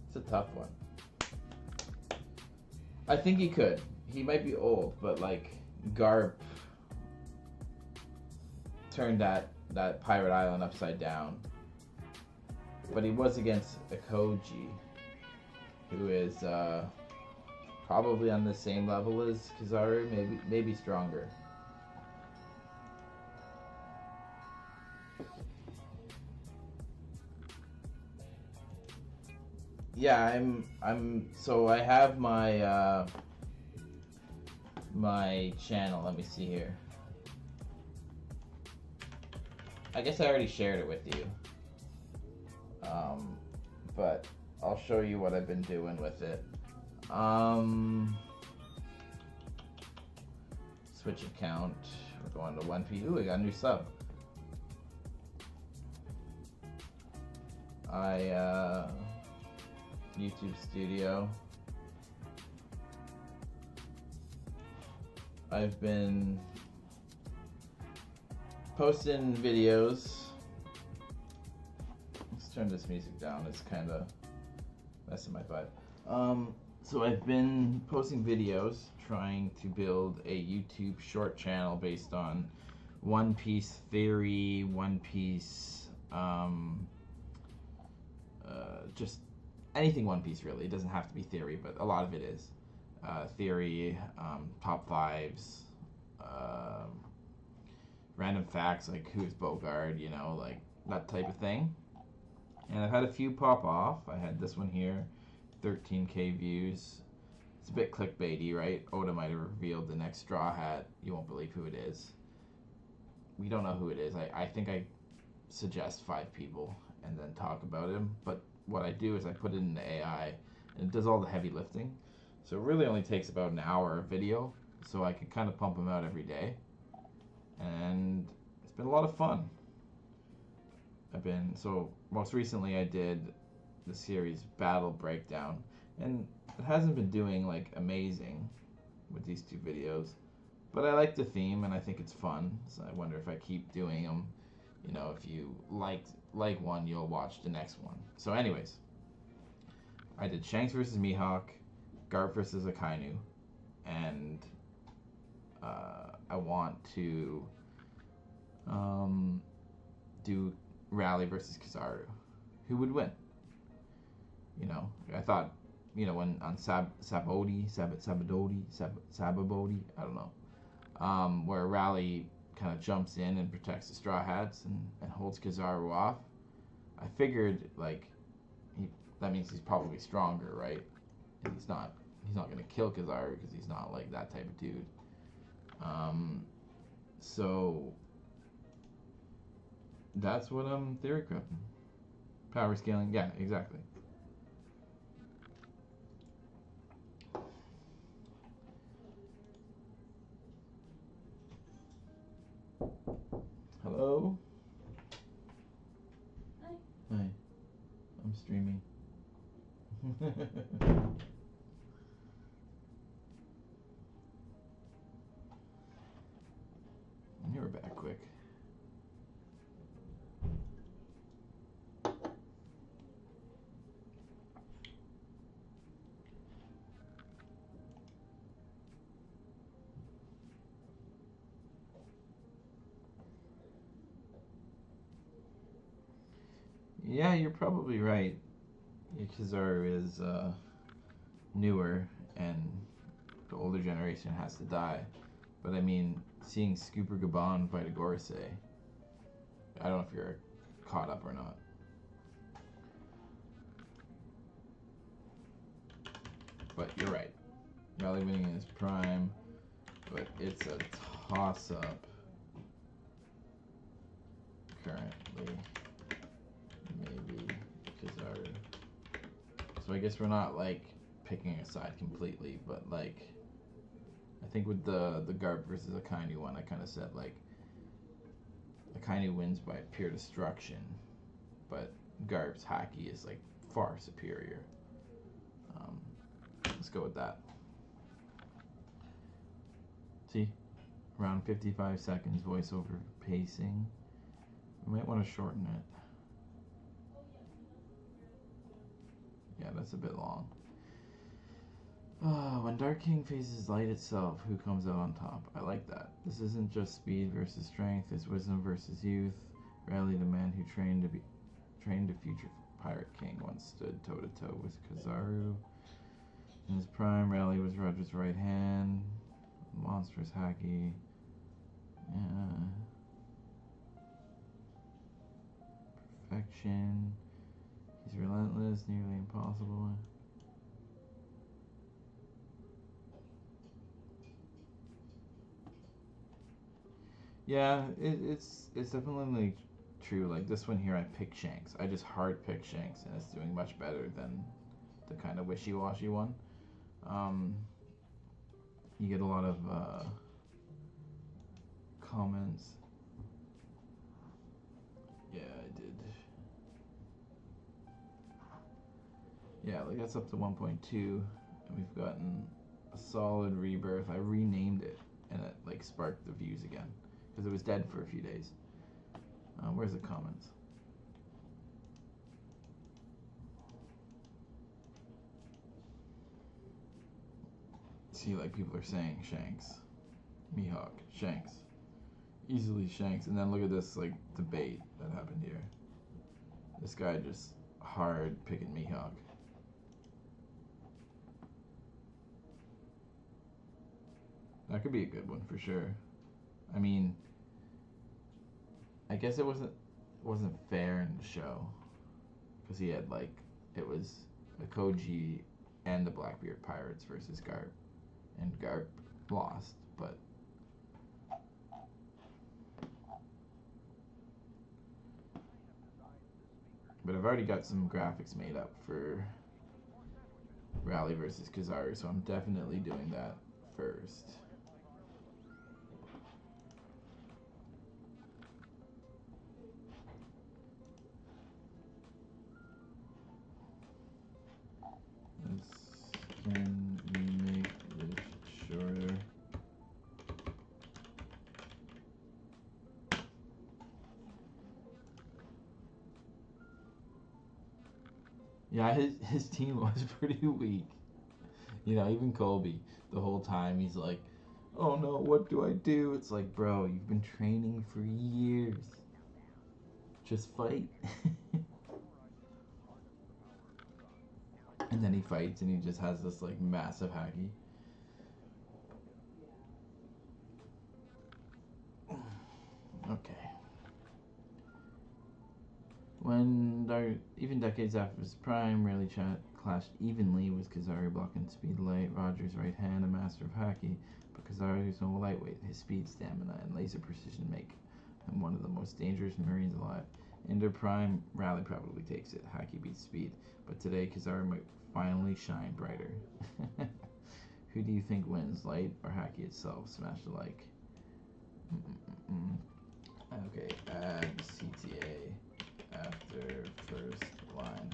It's a tough one. I think he could. He might be old, but like Garp turned that pirate island upside down. But he was against Akoji, who is probably on the same level as Kizaru, maybe stronger. Yeah, so I have my my channel. Let me see here. I guess I already shared it with you. But I'll show you what I've been doing with it. Switch account. We're going to 1P. Ooh, I got a new sub. YouTube Studio. I've been posting videos. Let's turn this music down. It's kind of messing my vibe. So I've been posting videos trying to build a YouTube short channel based on One Piece theory, One Piece, just anything One Piece really. It doesn't have to be theory, but a lot of it is. Theory, top fives, random facts like who's Bogard, you know, like that type of thing. And I've had a few pop off. I had this one here, 13K views. It's a bit clickbaity, right? Oda might have revealed the next Straw Hat. You won't believe who it is. We don't know who it is. I think I suggest 5 people and then talk about him. But what I do is I put it in the AI and it does all the heavy lifting. So it really only takes about an hour of video. So I can kind of pump them out every day. And it's been a lot of fun. So most recently I did the series Battle Breakdown. And it hasn't been doing like amazing with these 2 videos. But I like the theme and I think it's fun. So I wonder if I keep doing them. You know, if you like one, you'll watch the next one. So anyways, I did Shanks versus Mihawk, Garp versus Akainu, and I want to do Rally versus Kizaru. Who would win? You know, I thought, you know, when on Sababody, I don't know, where Rally kind of jumps in and protects the Straw Hats and holds Kizaru off. I figured, like, that means he's probably stronger, right? And he's not going to kill Kizaru because he's not, like, that type of dude. So that's what I'm theory crapping. Power scaling, yeah, exactly. Hello?
Hi.
Hi. I'm streaming. You were back quick. Yeah, you're probably right. Kizaru is newer, and the older generation has to die. But I mean, seeing Scooper Gabon fight a Gorosei, I don't know if you're caught up or not. But you're right. Rally winning in his prime, but it's a toss-up. currently. Maybe Kizaru. So I guess we're not like picking a side completely, but like I think with the Garp versus Akainu one, I kind of said like Akainu wins by pure destruction, but Garp's Haki is like far superior. Let's go with that. See, around 55 seconds voiceover pacing. We might want to shorten it. Yeah, that's a bit long. When Dark King faces light itself, who comes out on top? I like that. This isn't just speed versus strength, it's wisdom versus youth. Rarely the man who trained a future pirate king once stood toe to toe with Kizaru. In his prime, Raleigh was Roger's right hand. Monstrous Haki. Yeah. Perfection. He's relentless, nearly impossible. Yeah, it's definitely true. Like this one here, I pick Shanks. I just hard pick Shanks, and it's doing much better than the kind of wishy-washy one. You get a lot of comments. Yeah, I did. Yeah, like that's up to 1.2, and we've gotten a solid rebirth. I renamed it, and it like sparked the views again because it was dead for a few days. Where's the comments? See, like people are saying Shanks, Mihawk, Shanks, easily Shanks, and then look at this like debate that happened here. This guy just hard picking Mihawk. That could be a good one for sure. I mean, I guess it wasn't fair in the show because he had like it was a Koji and the Blackbeard Pirates versus Garp, and Garp lost, but I've already got some graphics made up for Raleigh versus Kizaru, so I'm definitely doing that first. Can we make this shorter? Yeah, his team was pretty weak. You know, even Colby, the whole time he's like, "Oh no, what do I do?" It's like, bro, you've been training for years. Just fight. And then he fights and he just has this like massive Haki. Okay. When even decades after his prime, rarely clashed evenly with Kizaru blocking speed light, Roger's right hand, a master of Haki, but Kizaru is no lightweight. His speed, stamina, and laser precision make him one of the most dangerous Marines alive. In their prime, Raleigh probably takes it. Haki beats speed, but today Kizaru might finally shine brighter. Who do you think wins, light or Haki itself? Smash the like. Okay, add CTA after first line.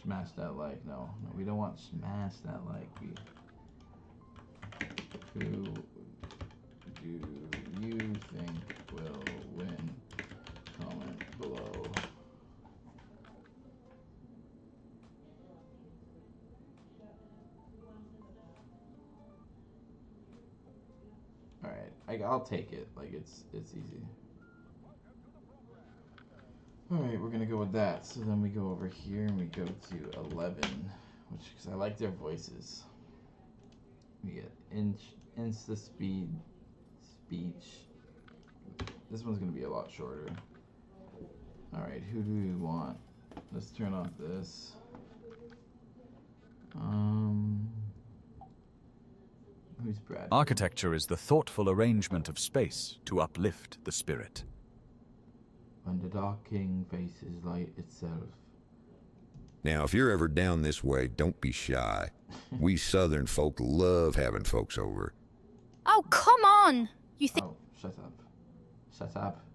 Smash that like. No, we don't want smash that like. Who do you think will win? Comment below. Alright, I'll take it. Like, it's easy. Alright, we're gonna go with that. So then we go over here and we go to 11, which, because I like their voices. We get Insta Speed, Speech. This one's gonna be a lot shorter. Alright, who do we want? Let's turn off this. Who's Brad?
Architecture is the thoughtful arrangement of space to uplift the spirit.
When the Dark King faces light itself.
Now, if you're ever down this way, don't be shy. We Southern folk love having folks over.
Oh, come on! You think...
Oh, shut up. Shut up,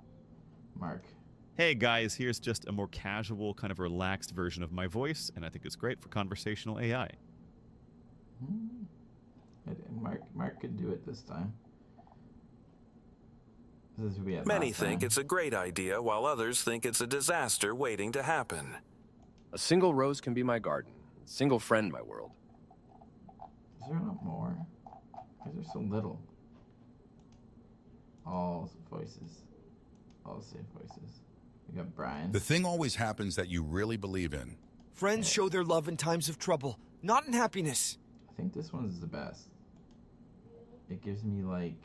Mark.
Hey guys, here's just a more casual, kind of relaxed version of my voice, and I think it's great for conversational AI.
Mark could do it this time. This is we
Many think it's a great idea, while others think it's a disaster waiting to happen.
A single rose can be my garden. A single friend, my world.
Is there not more? Why is there so little? All voices. All safe voices. We got Brian.
The thing always happens that you really believe in.
Friends show their love in times of trouble, not in happiness.
I think this one's the best. It gives me like...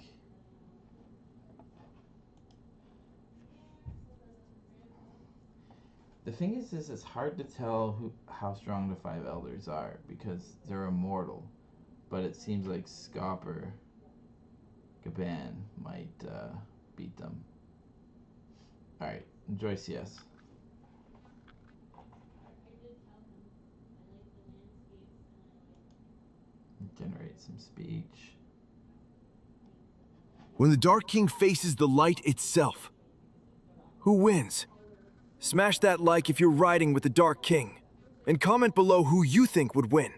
The thing is it's hard to tell how strong the 5 elders are because they're immortal, but it seems like Scopper Gaban might beat them. Alright, enjoy CS. Generate some speech.
When the Dark King faces the light itself, who wins? Smash that like if you're riding with the Dark King, and comment below who you think would win.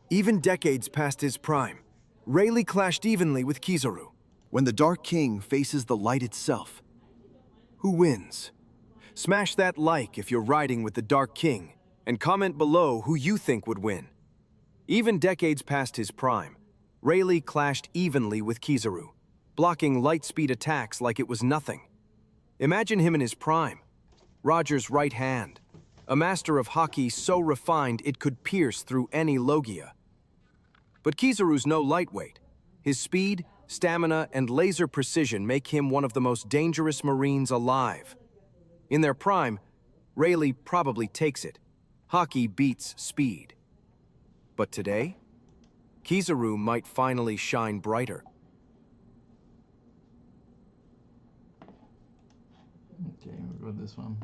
Even decades past his prime, Rayleigh clashed evenly with Kizaru. When the Dark King faces the light itself, who wins? Smash that like if you're riding with the Dark King, and comment below who you think would win. Even decades past his prime, Rayleigh clashed evenly with Kizaru, blocking light-speed attacks like it was nothing. Imagine him in his prime, Roger's right hand, a master of hockey so refined it could pierce through any Logia. But Kizaru's no lightweight. His speed, stamina, and laser precision make him one of the most dangerous Marines alive. In their prime, Rayleigh probably takes it. Hockey beats speed. But today, Kizaru might finally shine brighter.
Okay, we'll go with this one.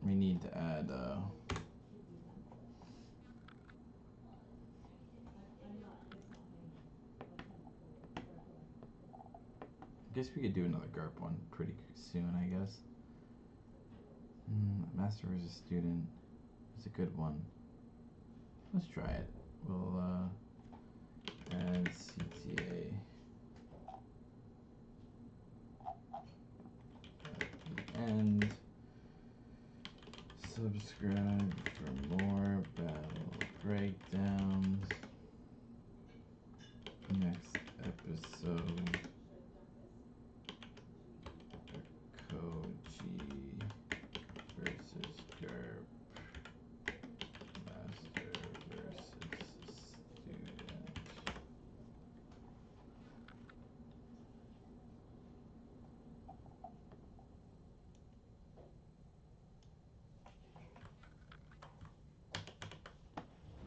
We need to add I guess we could do another GARP one pretty soon, I guess. Master versus Student is a good one. Let's try it. We'll add CTA. And subscribe for more battle breakdowns. Next episode. Koji versus GURP. Master versus Student.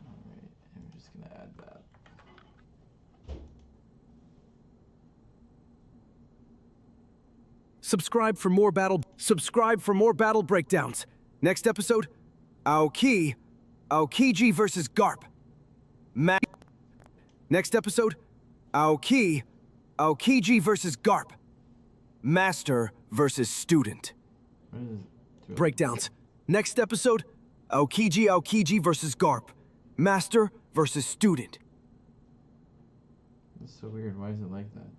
Alright, I'm just gonna add that.
Subscribe for more battle breakdowns. Next episode, Aokiji versus GARP. Next episode, Aokiji versus GARP. Master versus Student. Breakdowns. Next episode, Aokiji versus GARP. Master versus Student.
That's so weird. Why is it like that?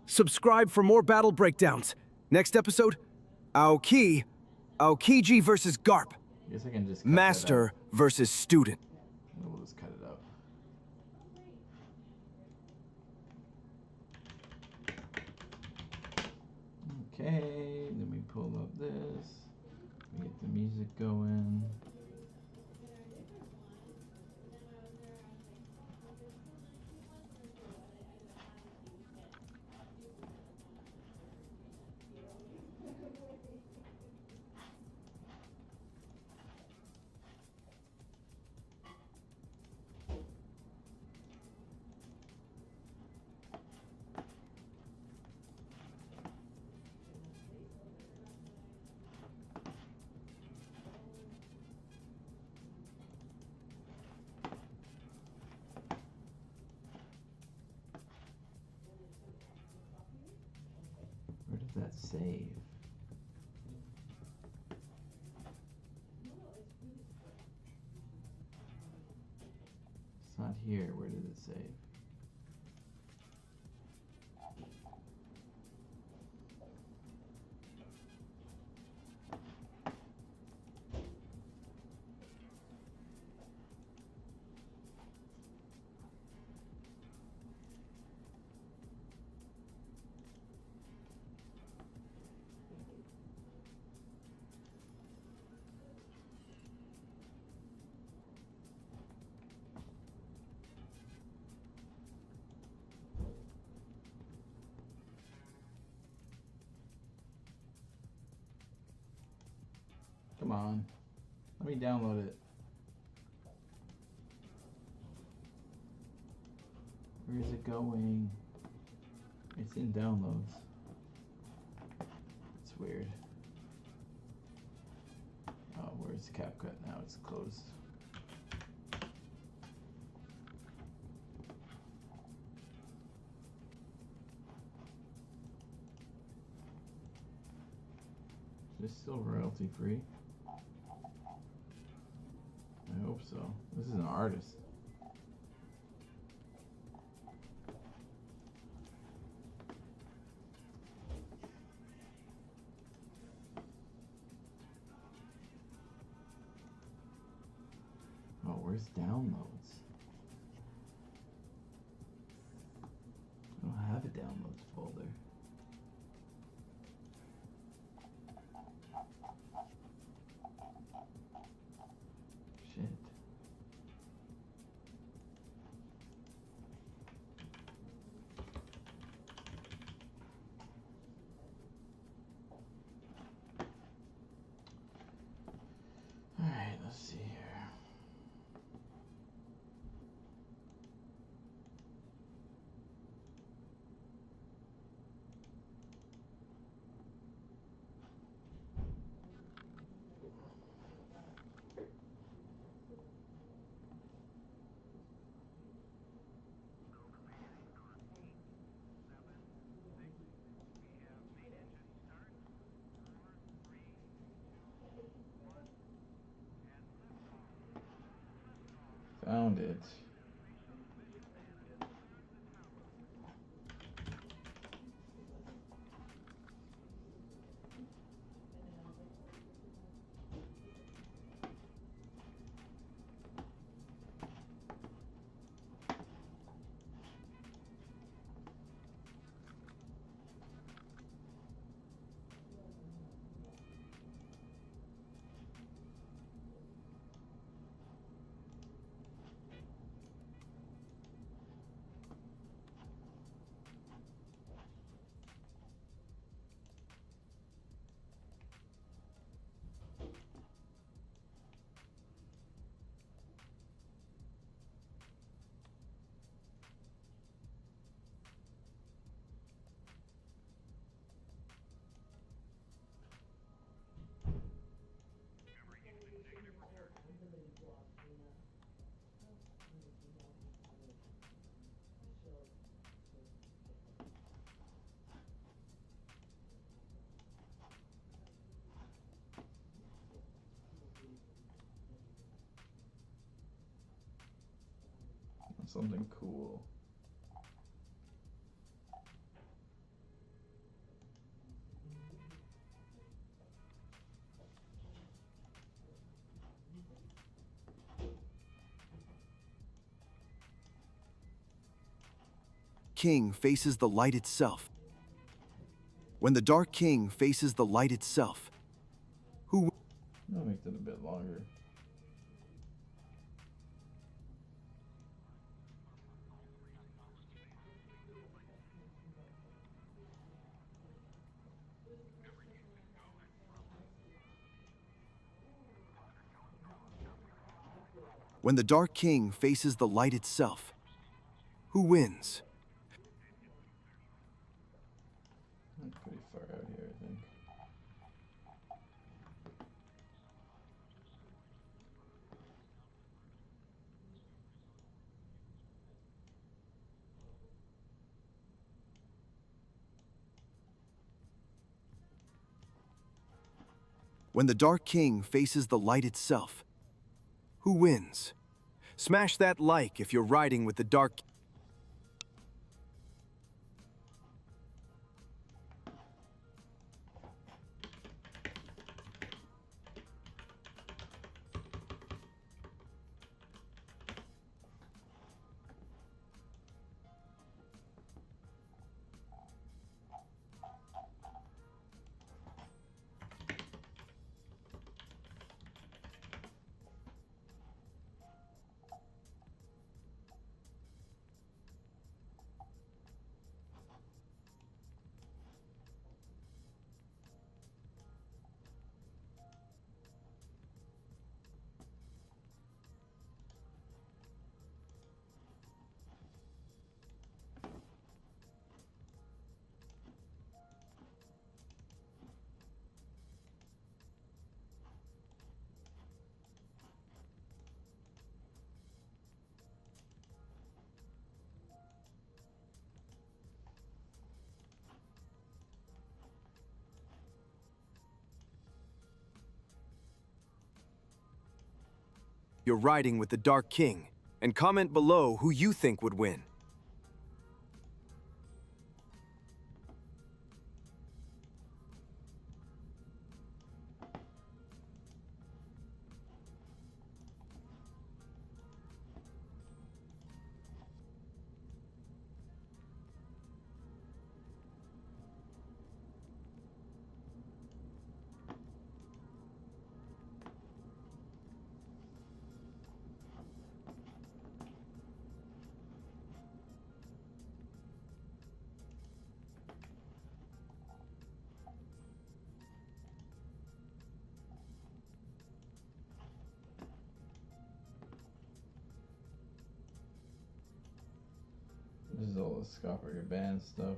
Subscribe for more battle breakdowns. Next episode, Aokiji versus GARP.
I guess I can just
Master versus Student.
We'll just cut it out. Okay, let me pull up this. go in. Where did that save? It's not here. Where did it save? Come on. Let me download it. Where is it going? It's in downloads. It's weird. Oh, where's CapCut now? It's closed. Is this still royalty free? I hope so. This is an artist. Oh, where's downloads? I don't have a downloads folder. Shit. Alright, let's see here. Found it. Something cool.
King faces the light itself. When the Dark King faces the light itself, who...
I'll make it a bit longer.
When the Dark King faces the light itself, who wins?
I'm pretty far out here, I think.
When the Dark King faces the light itself, who wins? Smash that like if you're riding with the Dark King. You're riding with the Dark King, and comment below who you think would win.
This is all the Scopper your band stuff.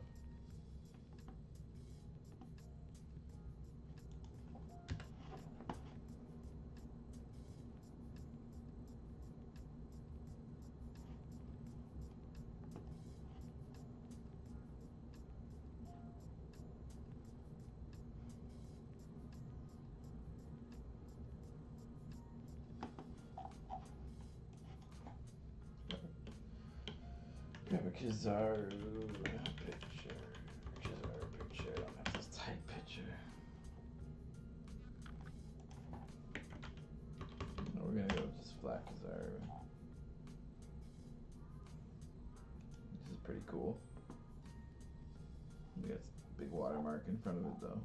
Grab a Kizaru picture. Kizaru picture. I don't have this tight picture. No, we're gonna go with just flat Kizaru. This is pretty cool. We got a big watermark in front of it though.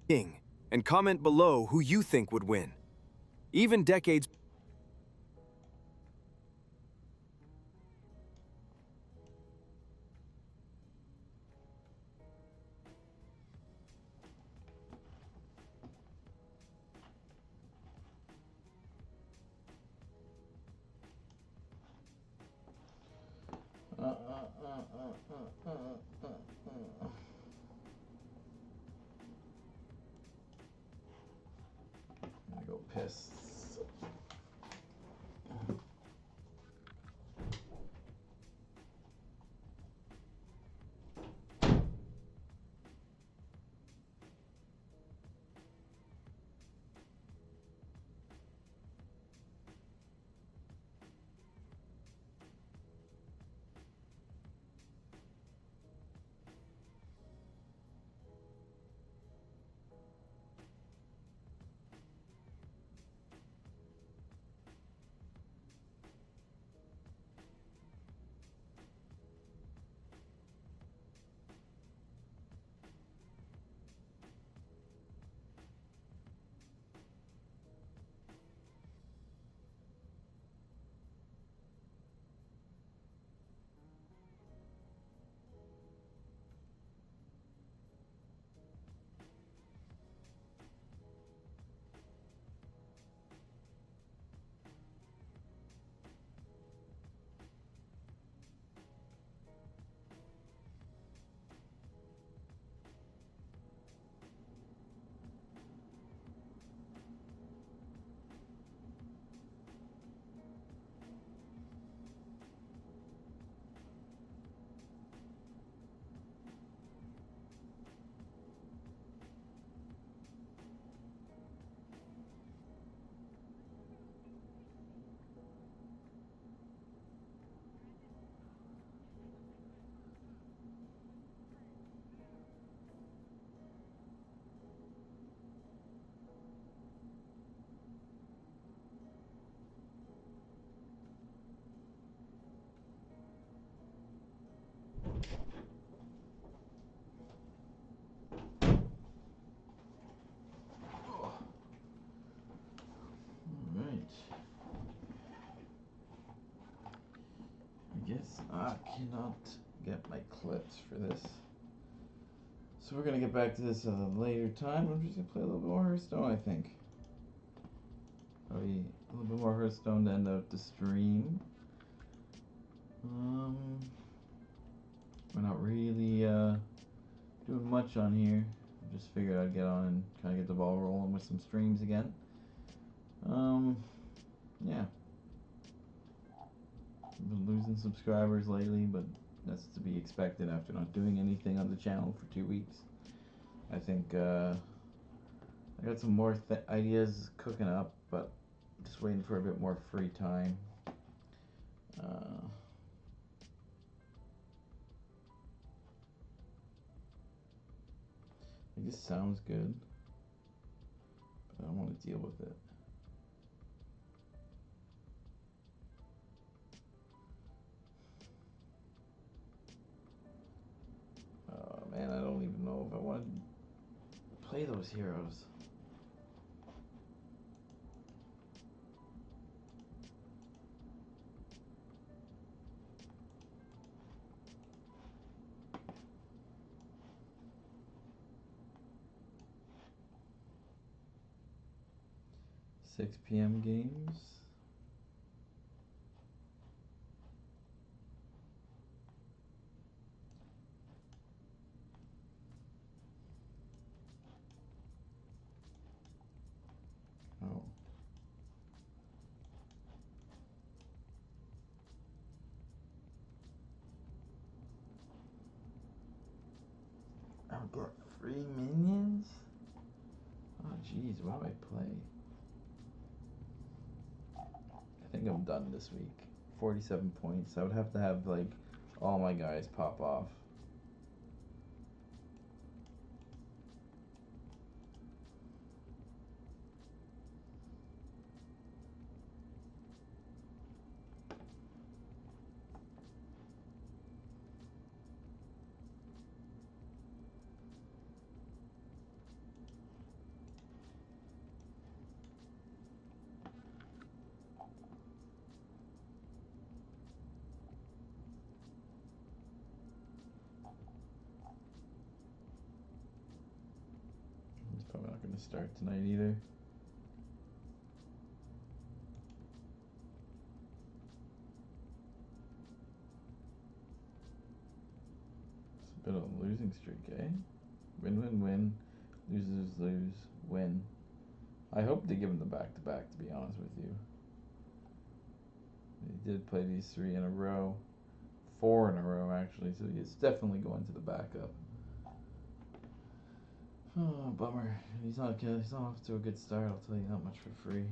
King, and comment below who you think would win. Even decades.
I'm gonna go piss. guess I cannot get my clips for this. So we're gonna get back to this at a later time. I'm just gonna play a little bit more Hearthstone, I think. Probably a little bit more Hearthstone to end out the stream. We're not really doing much on here. I just figured I'd get on and kind of get the ball rolling with some streams again. Yeah. I've been losing subscribers lately, but that's to be expected after not doing anything on the channel for 2 weeks. I think I got some more ideas cooking up, but just waiting for a bit more free time. This sounds good, but I don't want to deal with it. Oh man, I don't even know if I want to play those heroes. Six PM games. Oh. I'll get free minions? Oh jeez, what do I play? I think I'm done this week. 47 points. I would have to have like all my guys pop off. He's probably not going to start tonight either. It's a bit of a losing streak, eh? Win, win, win. Lose, lose, lose. Win. I hope they give him the back-to-back, to be honest with you. He did play these 3 in a row. 4 in a row, actually, so he's definitely going to the backup. Oh, bummer. He's not off to a good start, I'll tell you that much for free.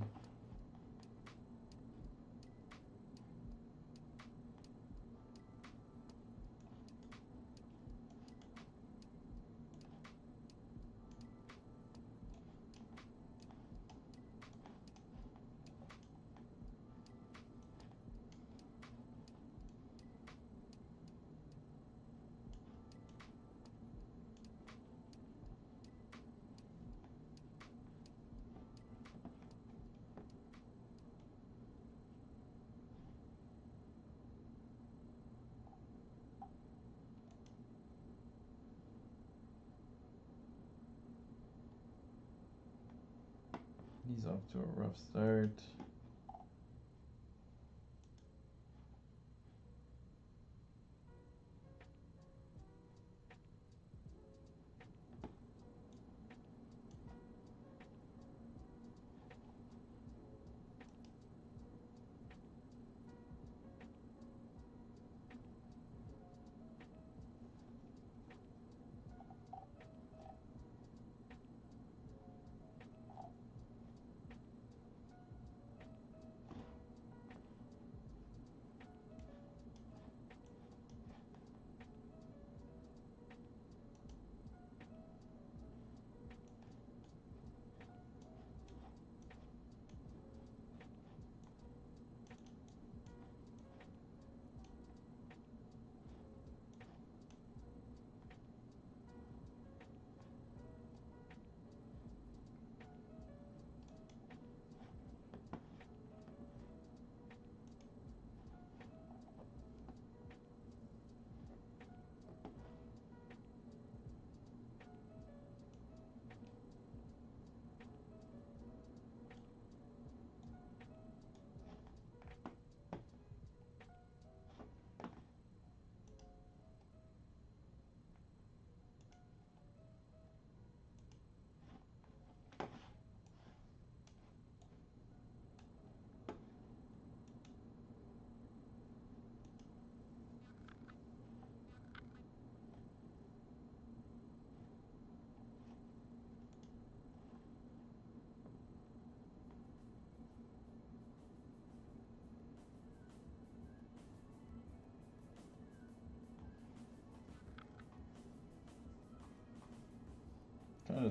He's off to a rough start.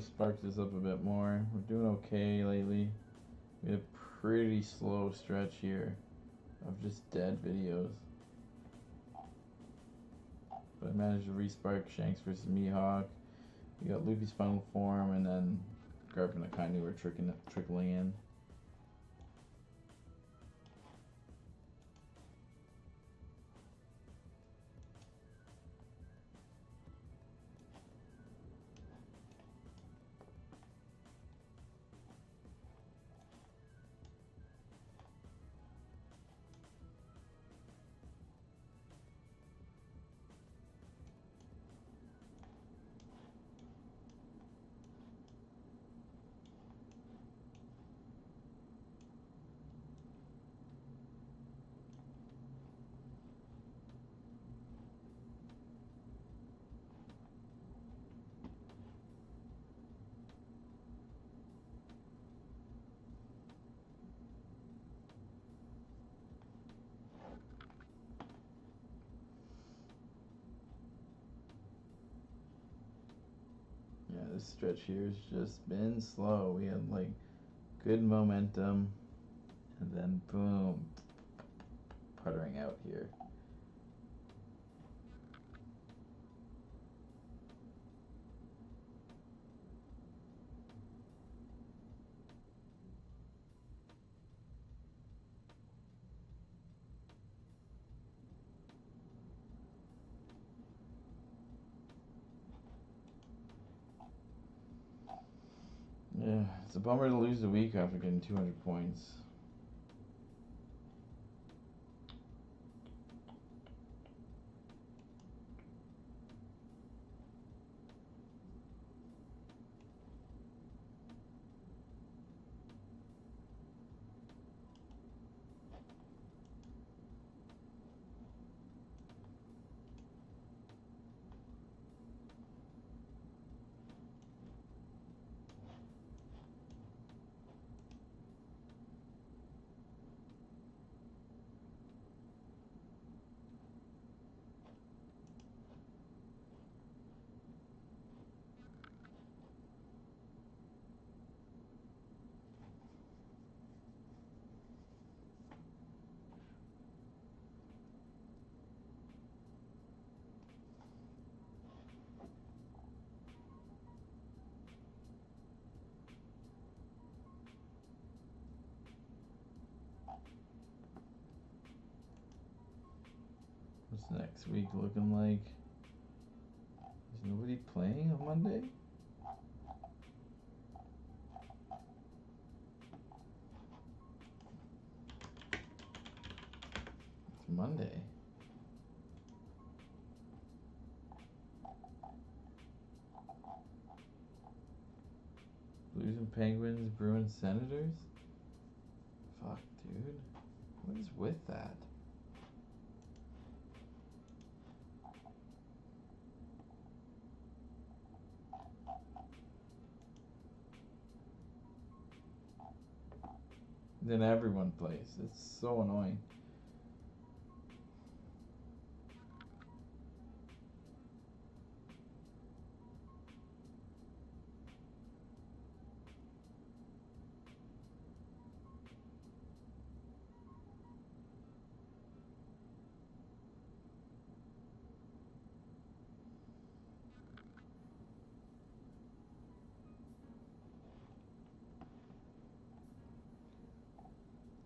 gonna spark this up a bit more. We're doing okay lately. We had a pretty slow stretch here of just dead videos. But I managed to respark Shanks versus Mihawk. We got Luffy's final form, and then Garp and Akainu were trickling in. Yeah, this stretch here has just been slow. We had like good momentum, and then boom, puttering out here. Yeah, it's a bummer to lose the week after getting 200 points. What's next week looking like? Is nobody playing on Monday? It's Monday. Blues and Penguins, Bruins, Senators? Fuck, dude. What is with that? Then everyone plays. It's so annoying.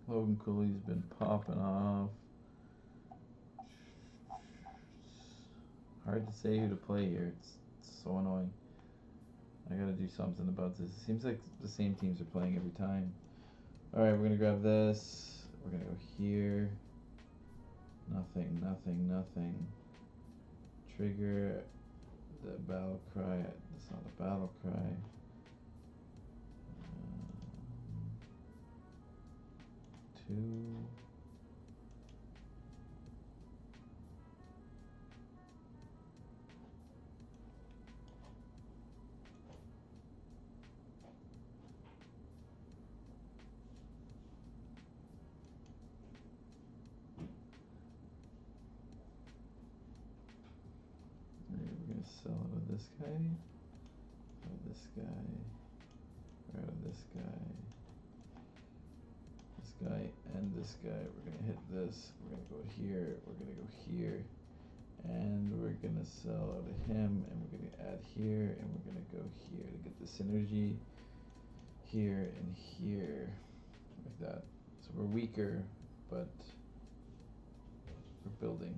Logan Cooley's been popping off. Hard to say who to play here. It's so annoying. I gotta do something about this. It seems like the same teams are playing every time. Alright, we're gonna grab this. We're gonna go here. Nothing, nothing, nothing. Trigger the battle cry. That's not a battle cry. Two. We're gonna sell out of this guy. this guy. Get rid of this guy. This guy and this guy. We're gonna hit this. We're gonna go here. We're gonna go here. And we're gonna sell out of him, and we're gonna add here, and we're gonna go here to get the synergy here and here, like that. So we're weaker, but we're building.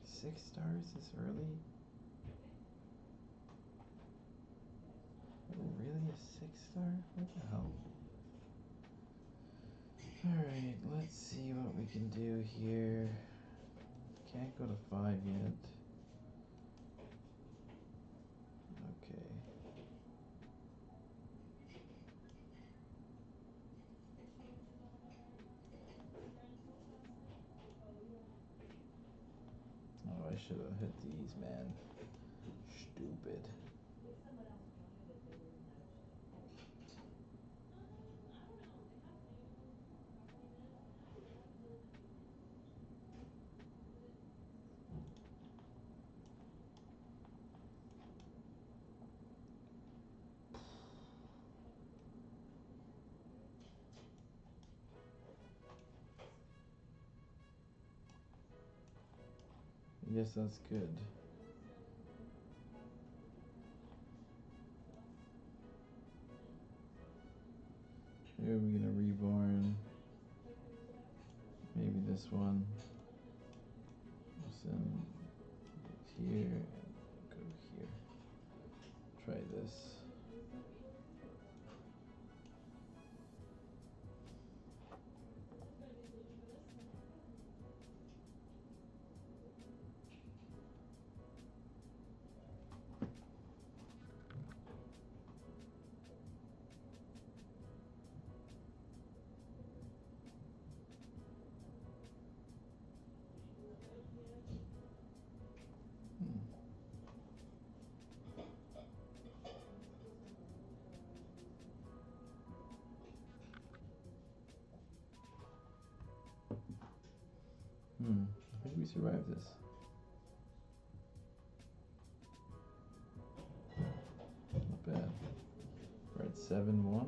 Six stars this early? Really a 6-star? What the hell? Alright, let's see what we can do here. Can't go to 5 yet. Okay. Oh, I should have hit these, man. Stupid. I guess that's good. Here we're gonna reborn. Maybe this one. Send it here and go here. Try this. I think we survived this. Not bad. We're at 7-1.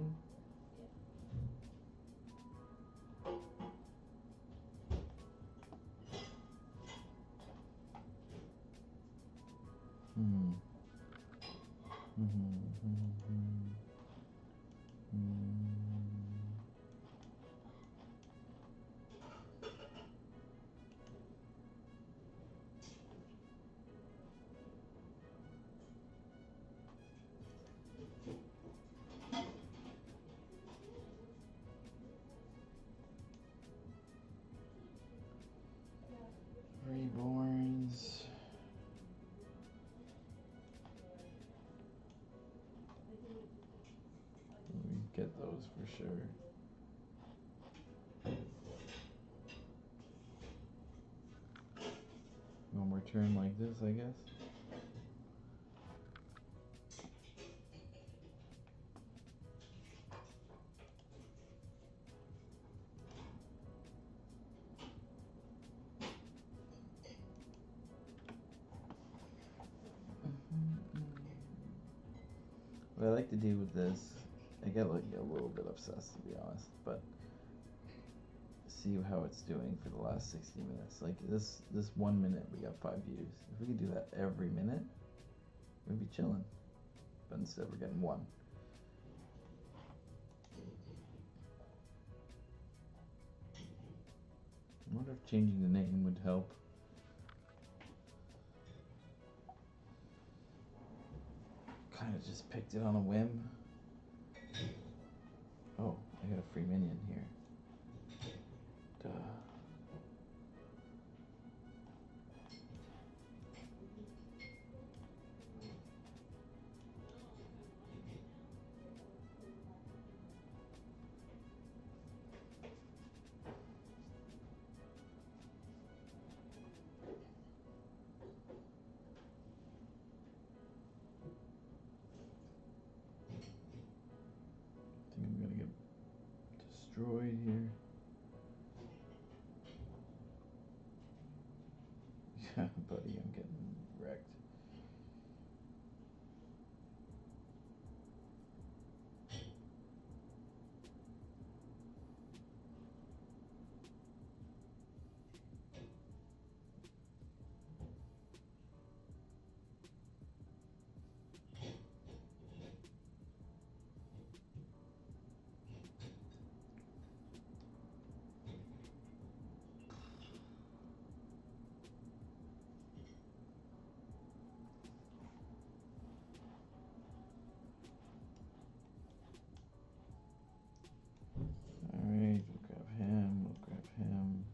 Reborns. We get those for sure. One more turn like this, I guess. What I like to do with this, I get like a little bit obsessed to be honest, but see how it's doing for the last 60 minutes. Like this 1 minute we got 5 views. If we could do that every minute, we'd be chilling. But instead we're getting 1. I wonder if changing the name would help. Kind of just picked it on a whim. Oh, I got a free minion here. Duh. destroyed here. Yeah, buddy, I'm getting wrecked. Alright, we'll grab him, we'll grab him.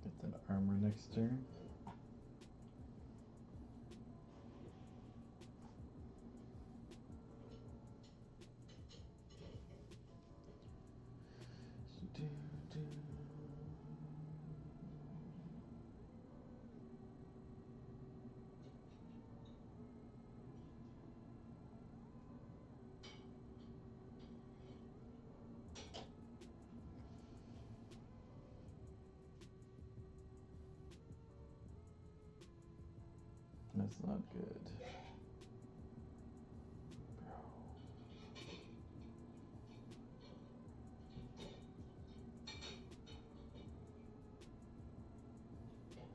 Get that armor next turn. That's not good.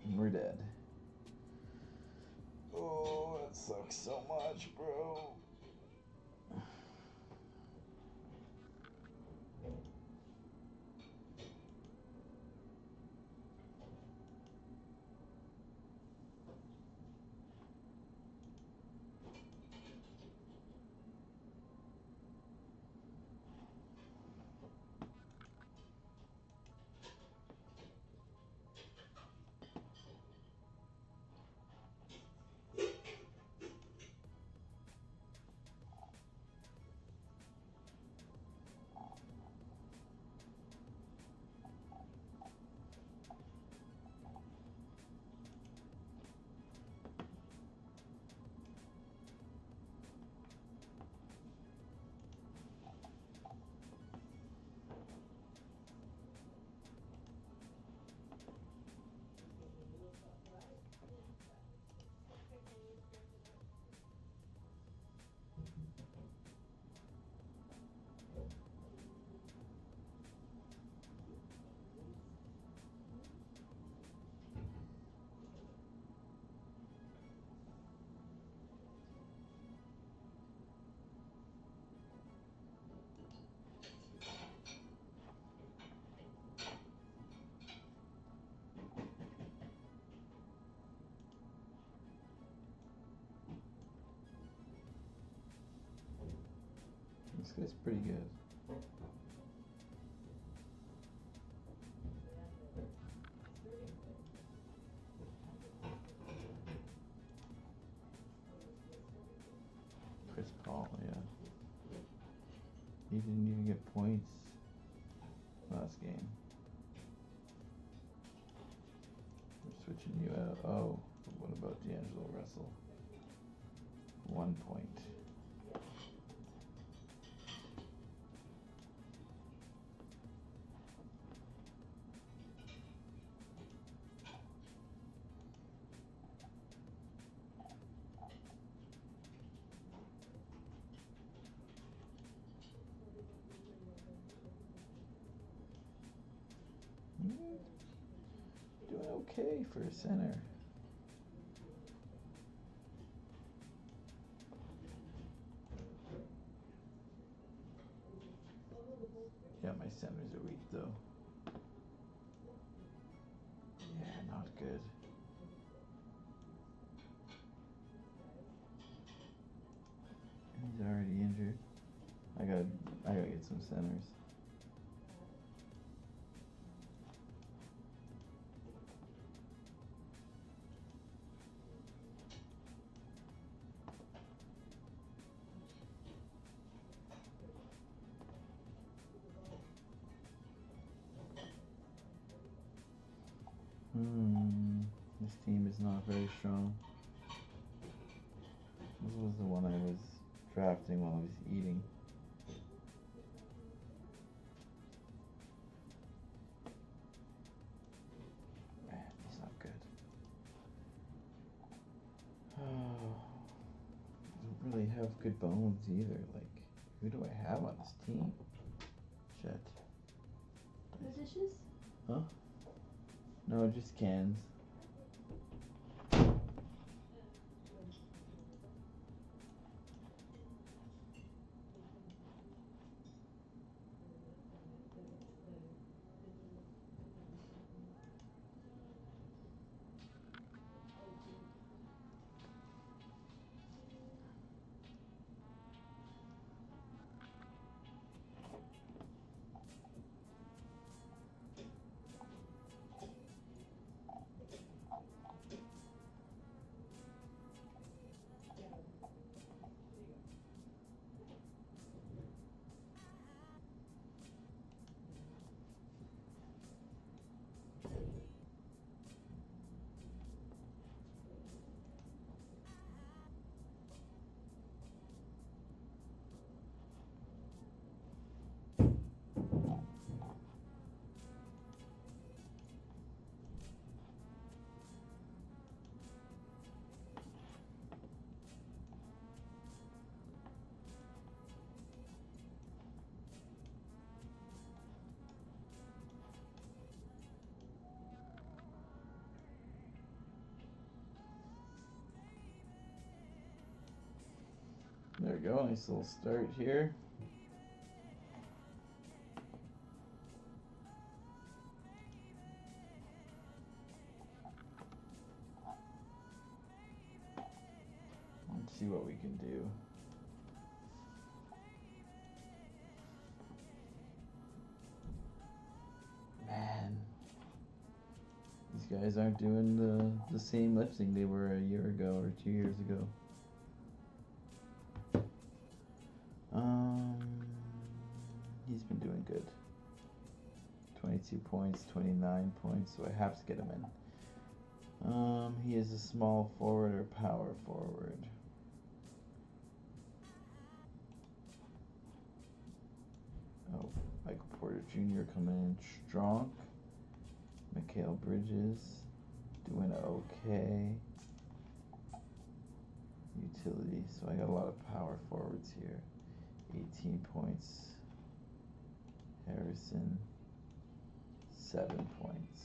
And we're dead. Oh, that sucks so much, bro. This guy's pretty good. Chris Paul, yeah. He didn't even get points last game. We're switching you out. Oh, What about D'Angelo Russell? 1 point. Doing okay for a center. Yeah, my centers are weak though. Yeah, not good. He's already injured. I gotta get some centers. This team is not very strong. This was the one I was drafting while I was eating. Man, he's not good. Oh, I don't really have good bones either. Like, who do I have on this team? Shit.
The dishes?
Huh? No, just cans. There we go, nice little start here. Let's see what we can do. Man, these guys aren't doing the same lifting they were a year ago or 2 years ago. He's been doing good. 22 points, 29 points, so I have to get him in. He is a small forward or power forward. Oh, Michael Porter Jr. coming in strong. Mikal Bridges doing okay. Utility, so I got a lot of power forwards here. 18 points. Harrison, 7 points.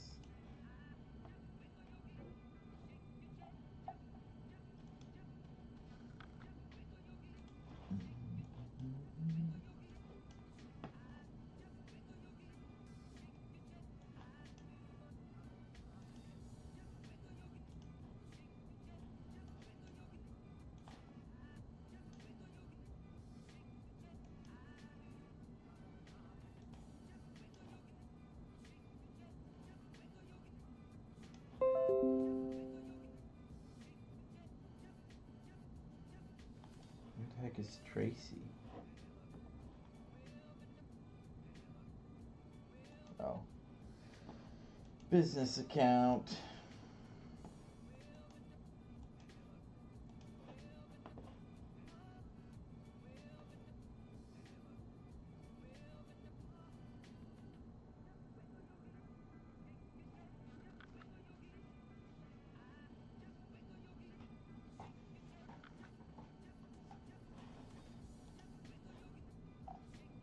Who the heck is Tracy? Oh. Business account.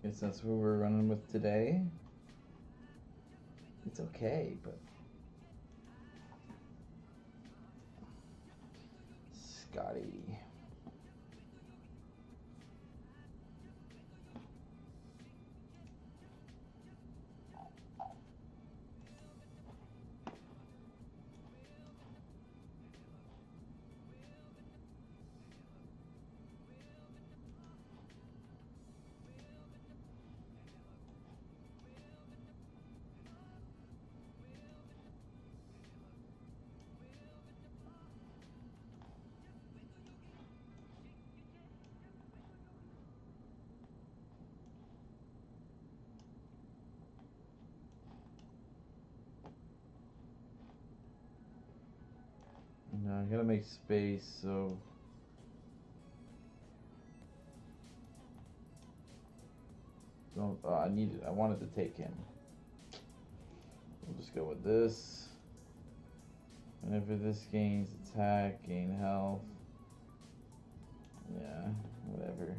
Guess that's what we're running with today. It's okay, but Scotty. No, I gotta make space, so don't. I wanted to take him. We'll just go with this. Whenever this gains attack, gain health. Yeah, whatever.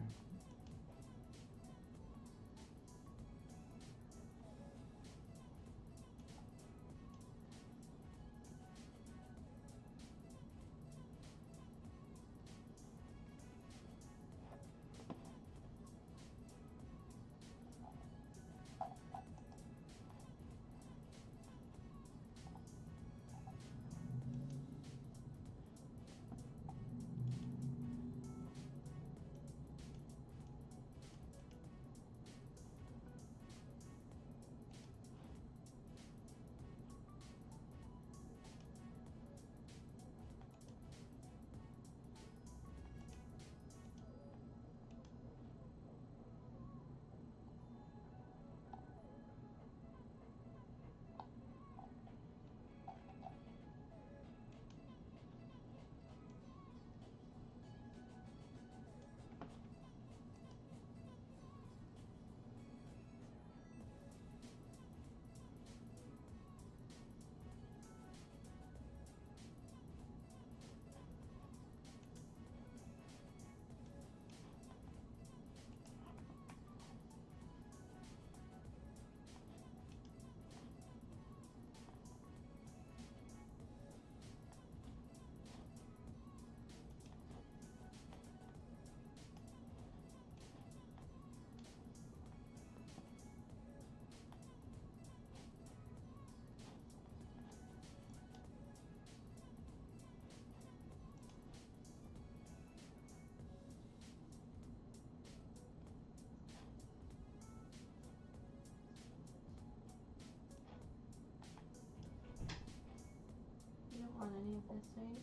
You don't want any of this, right?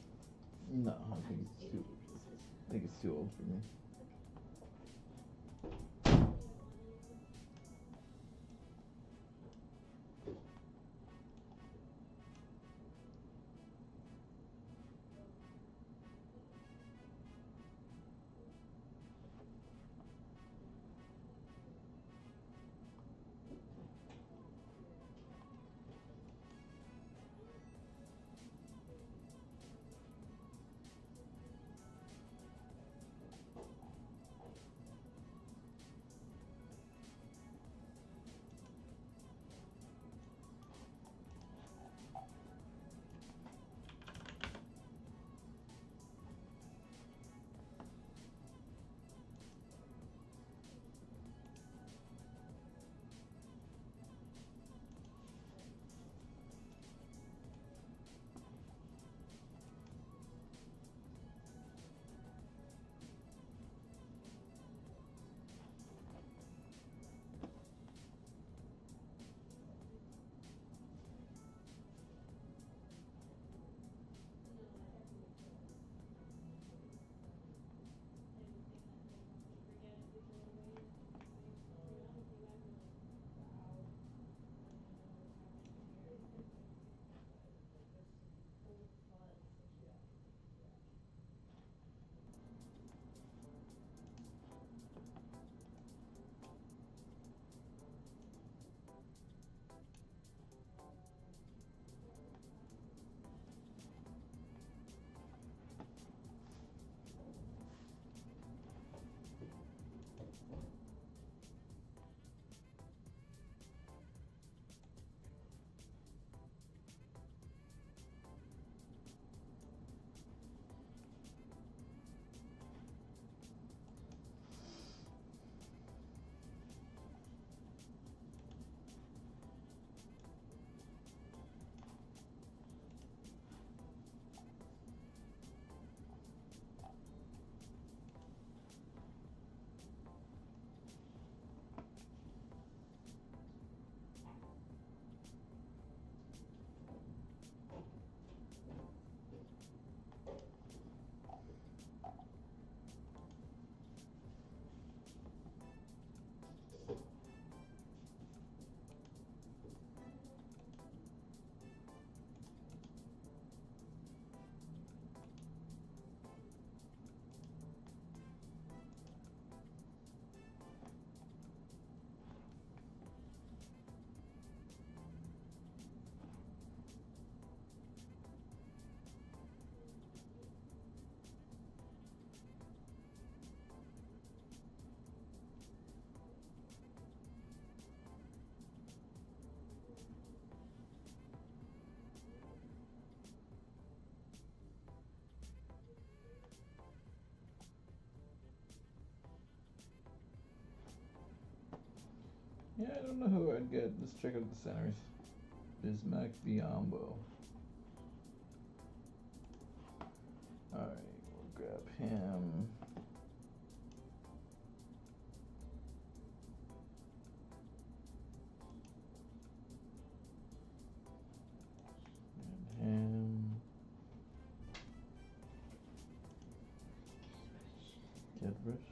No, I think it's too. I think it's too old for me. Yeah, I don't know who I'd get. Let's check out the centers. Bismack Biombo. Alright, we'll grab him. And him. Gedbrush.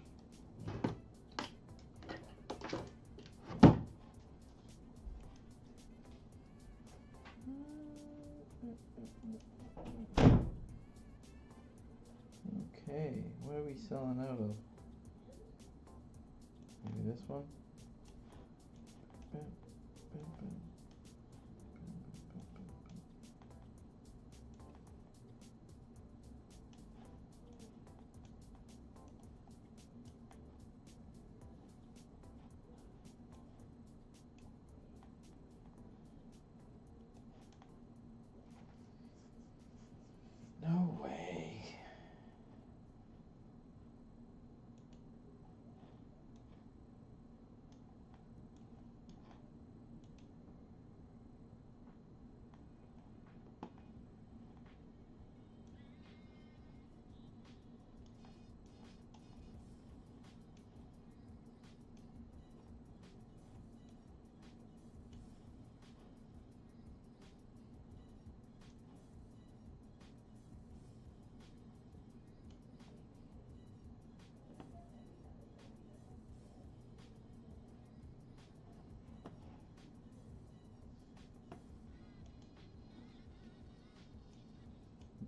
Okay, what are we selling out of? Maybe this one? No way.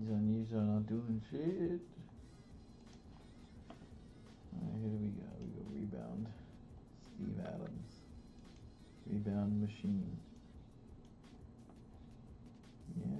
These are not doing shit. Alright, who do we got? We go Rebound. Steve Adams. Rebound Machine. Yeah.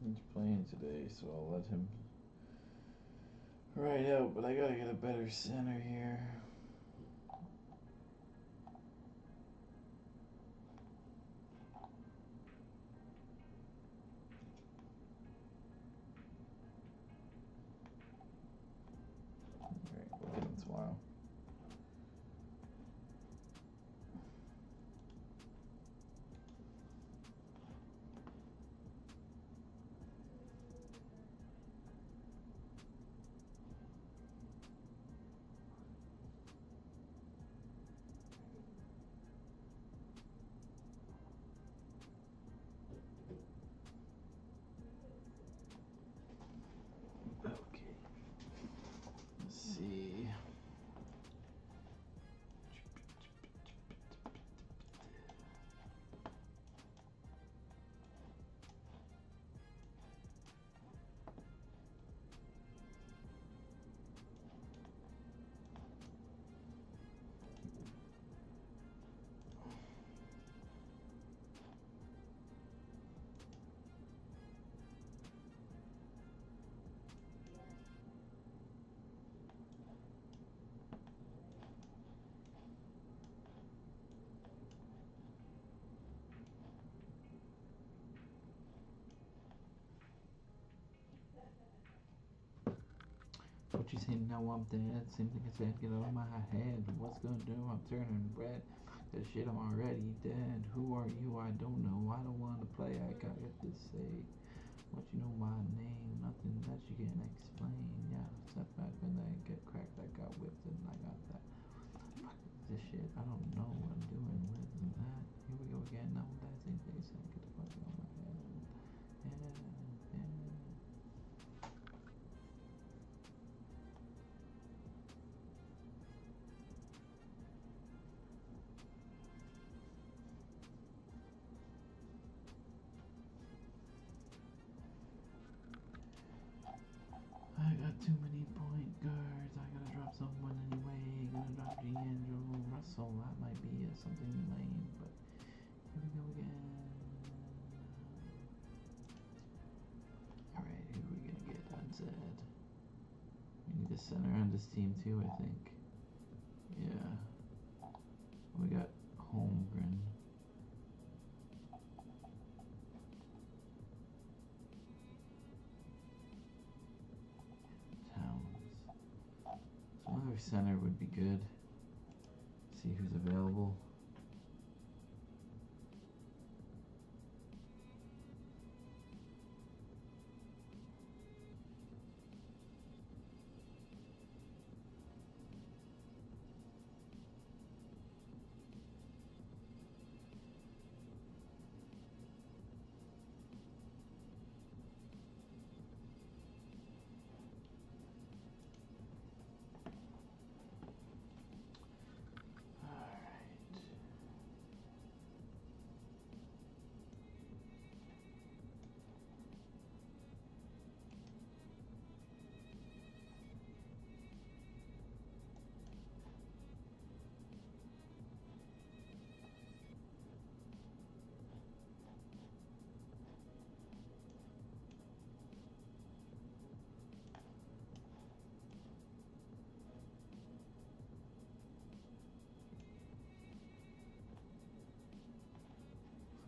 He's playing today, so I'll let him ride out, but I gotta get a better center here. Great, we'll get him tomorrow. What you saying now? I'm dead. Same thing I said. Get out of my head. What's gonna do? I'm turning red. That shit, I'm already dead. Who are you? I don't know. I don't want to play. I got to say. What you know my name? Nothing that you can explain. Yeah, step back when I get cracked. I got whipped and I got that. Fuck this shit. I don't know what I'm doing with that. Here we go again. Now that's it. They said get the fuck out of my head. Yeah, yeah. I got too many point guards. I gotta drop someone anyway. Gonna drop D'Angelo Russell. That might be something lame, but here we go again. Alright, who are we gonna get on Zed? We need a center on this team too, I think. Yeah. We got Holmgren. Some other center would be good. See who's available.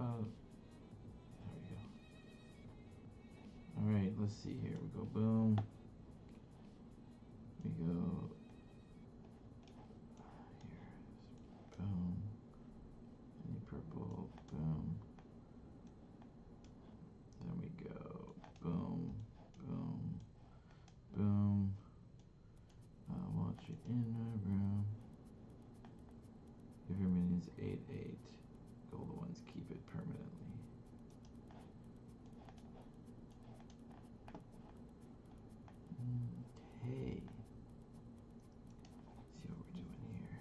There we go. Alright, let's see here. We go boom. We go here. Boom. Any purple. Boom. Then we go boom. Boom. Boom. I want you in my room. If your minion's 8/8. Gold ones keep it permanently. Okay. See what we're doing here.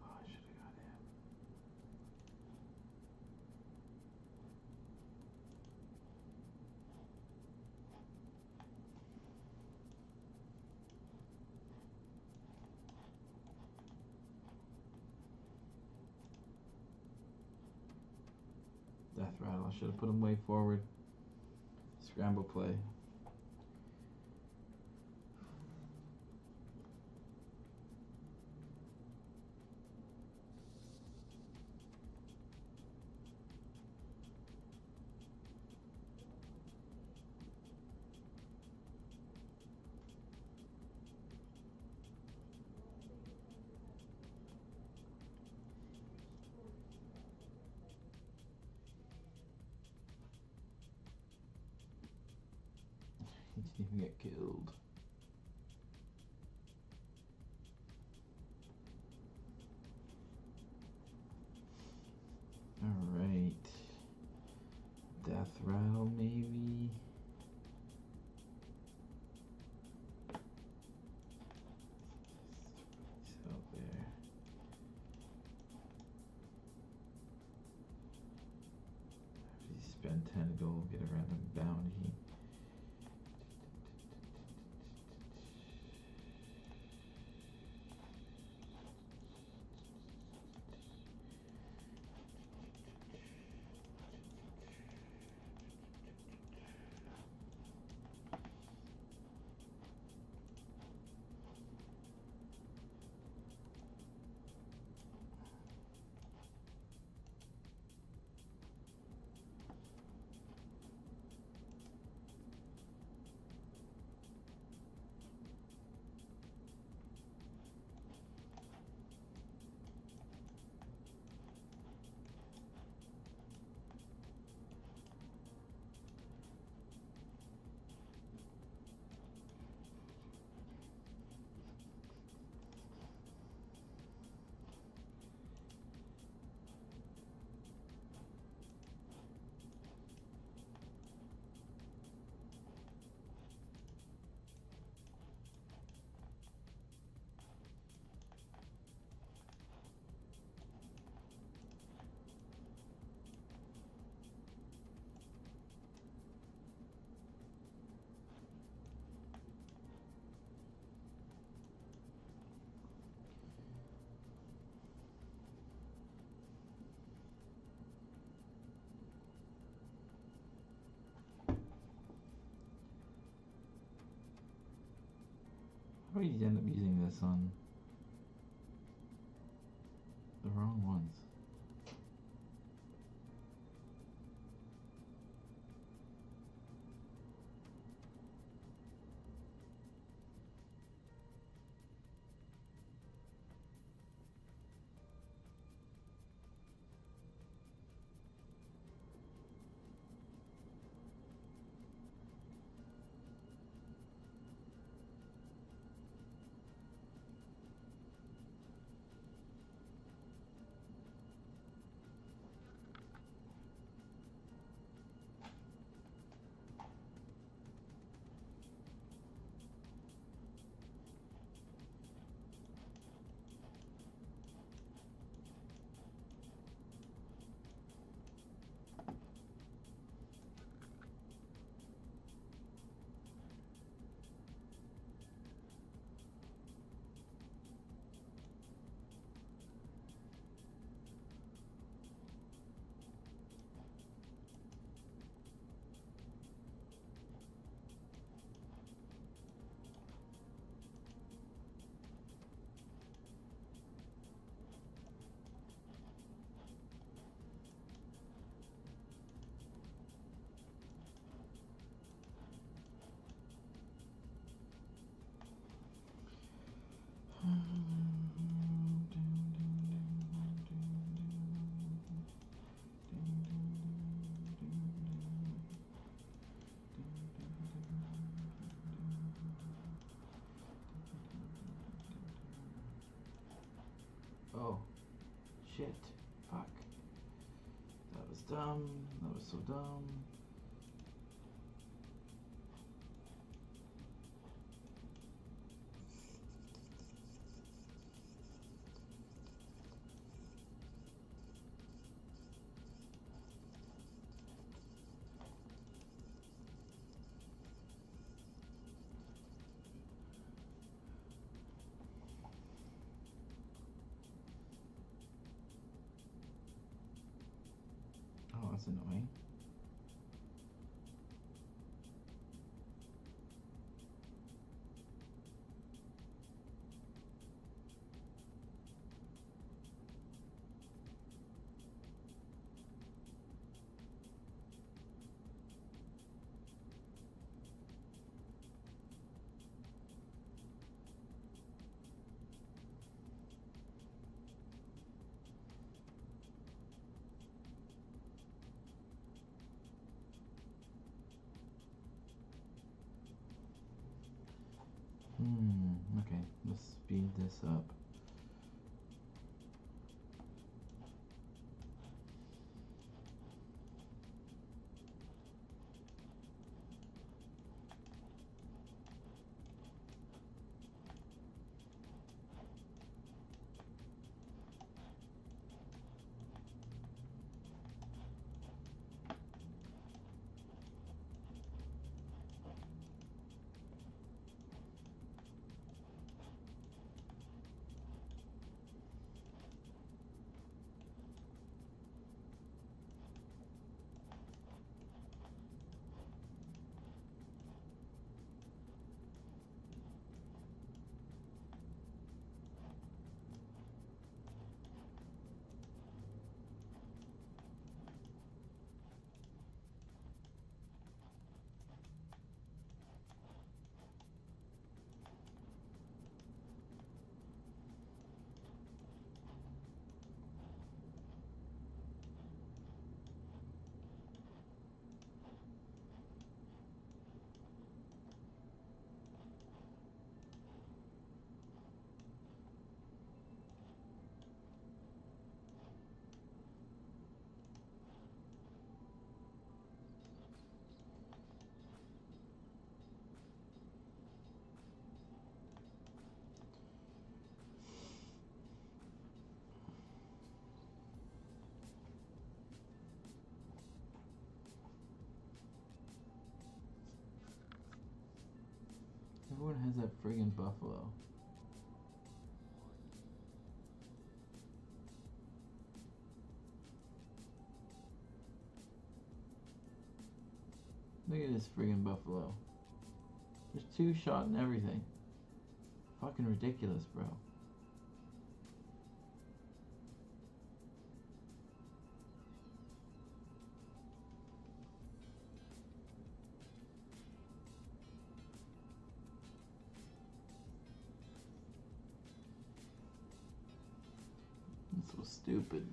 Oh, I should have got him. Death rattle. I should have put him way forward. Scramble play. He didn't even get killed. Alright. Death rattle, maybe. He's out there. After you spend 10 gold, get a random bounty. Probably end up using this on the wrong ones. Oh, shit. Fuck. That was dumb. That was so dumb. Oh, that's annoying. Okay, let's speed this up. Everyone has that friggin' buffalo. Look at this friggin' buffalo. There's 2 shot and everything. fucking ridiculous, bro. This was stupid.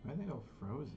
Why are they all frozen?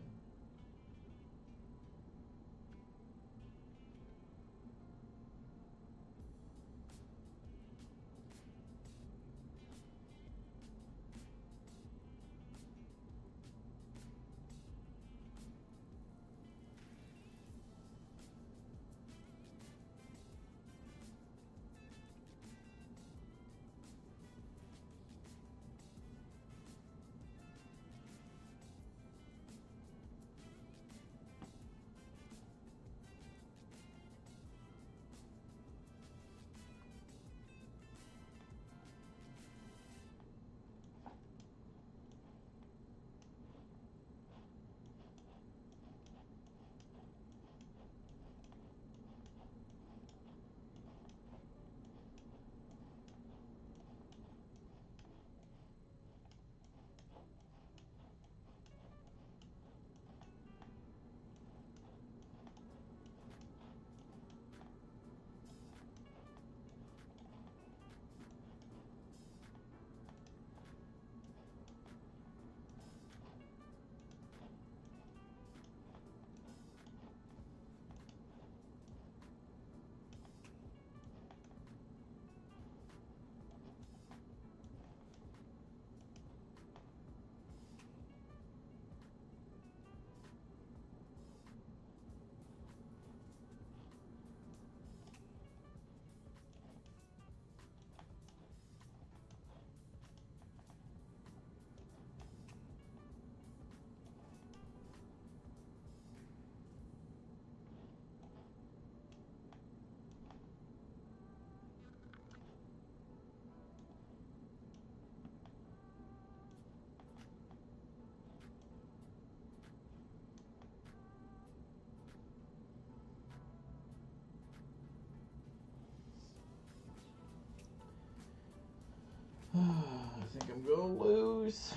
I think I'm gonna lose.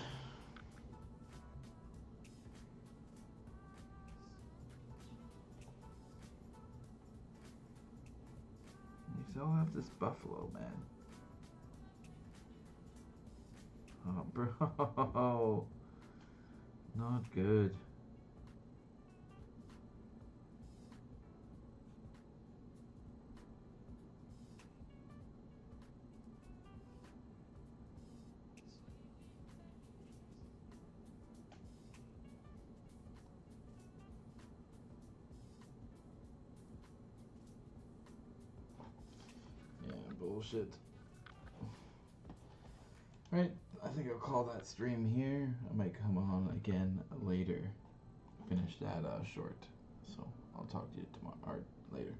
You still have this buffalo, man. Oh, bro. Not good. Yeah, bullshit. Right, I think I'll call that stream here. I might come on again later. Finish that short. So I'll talk to you tomorrow or later.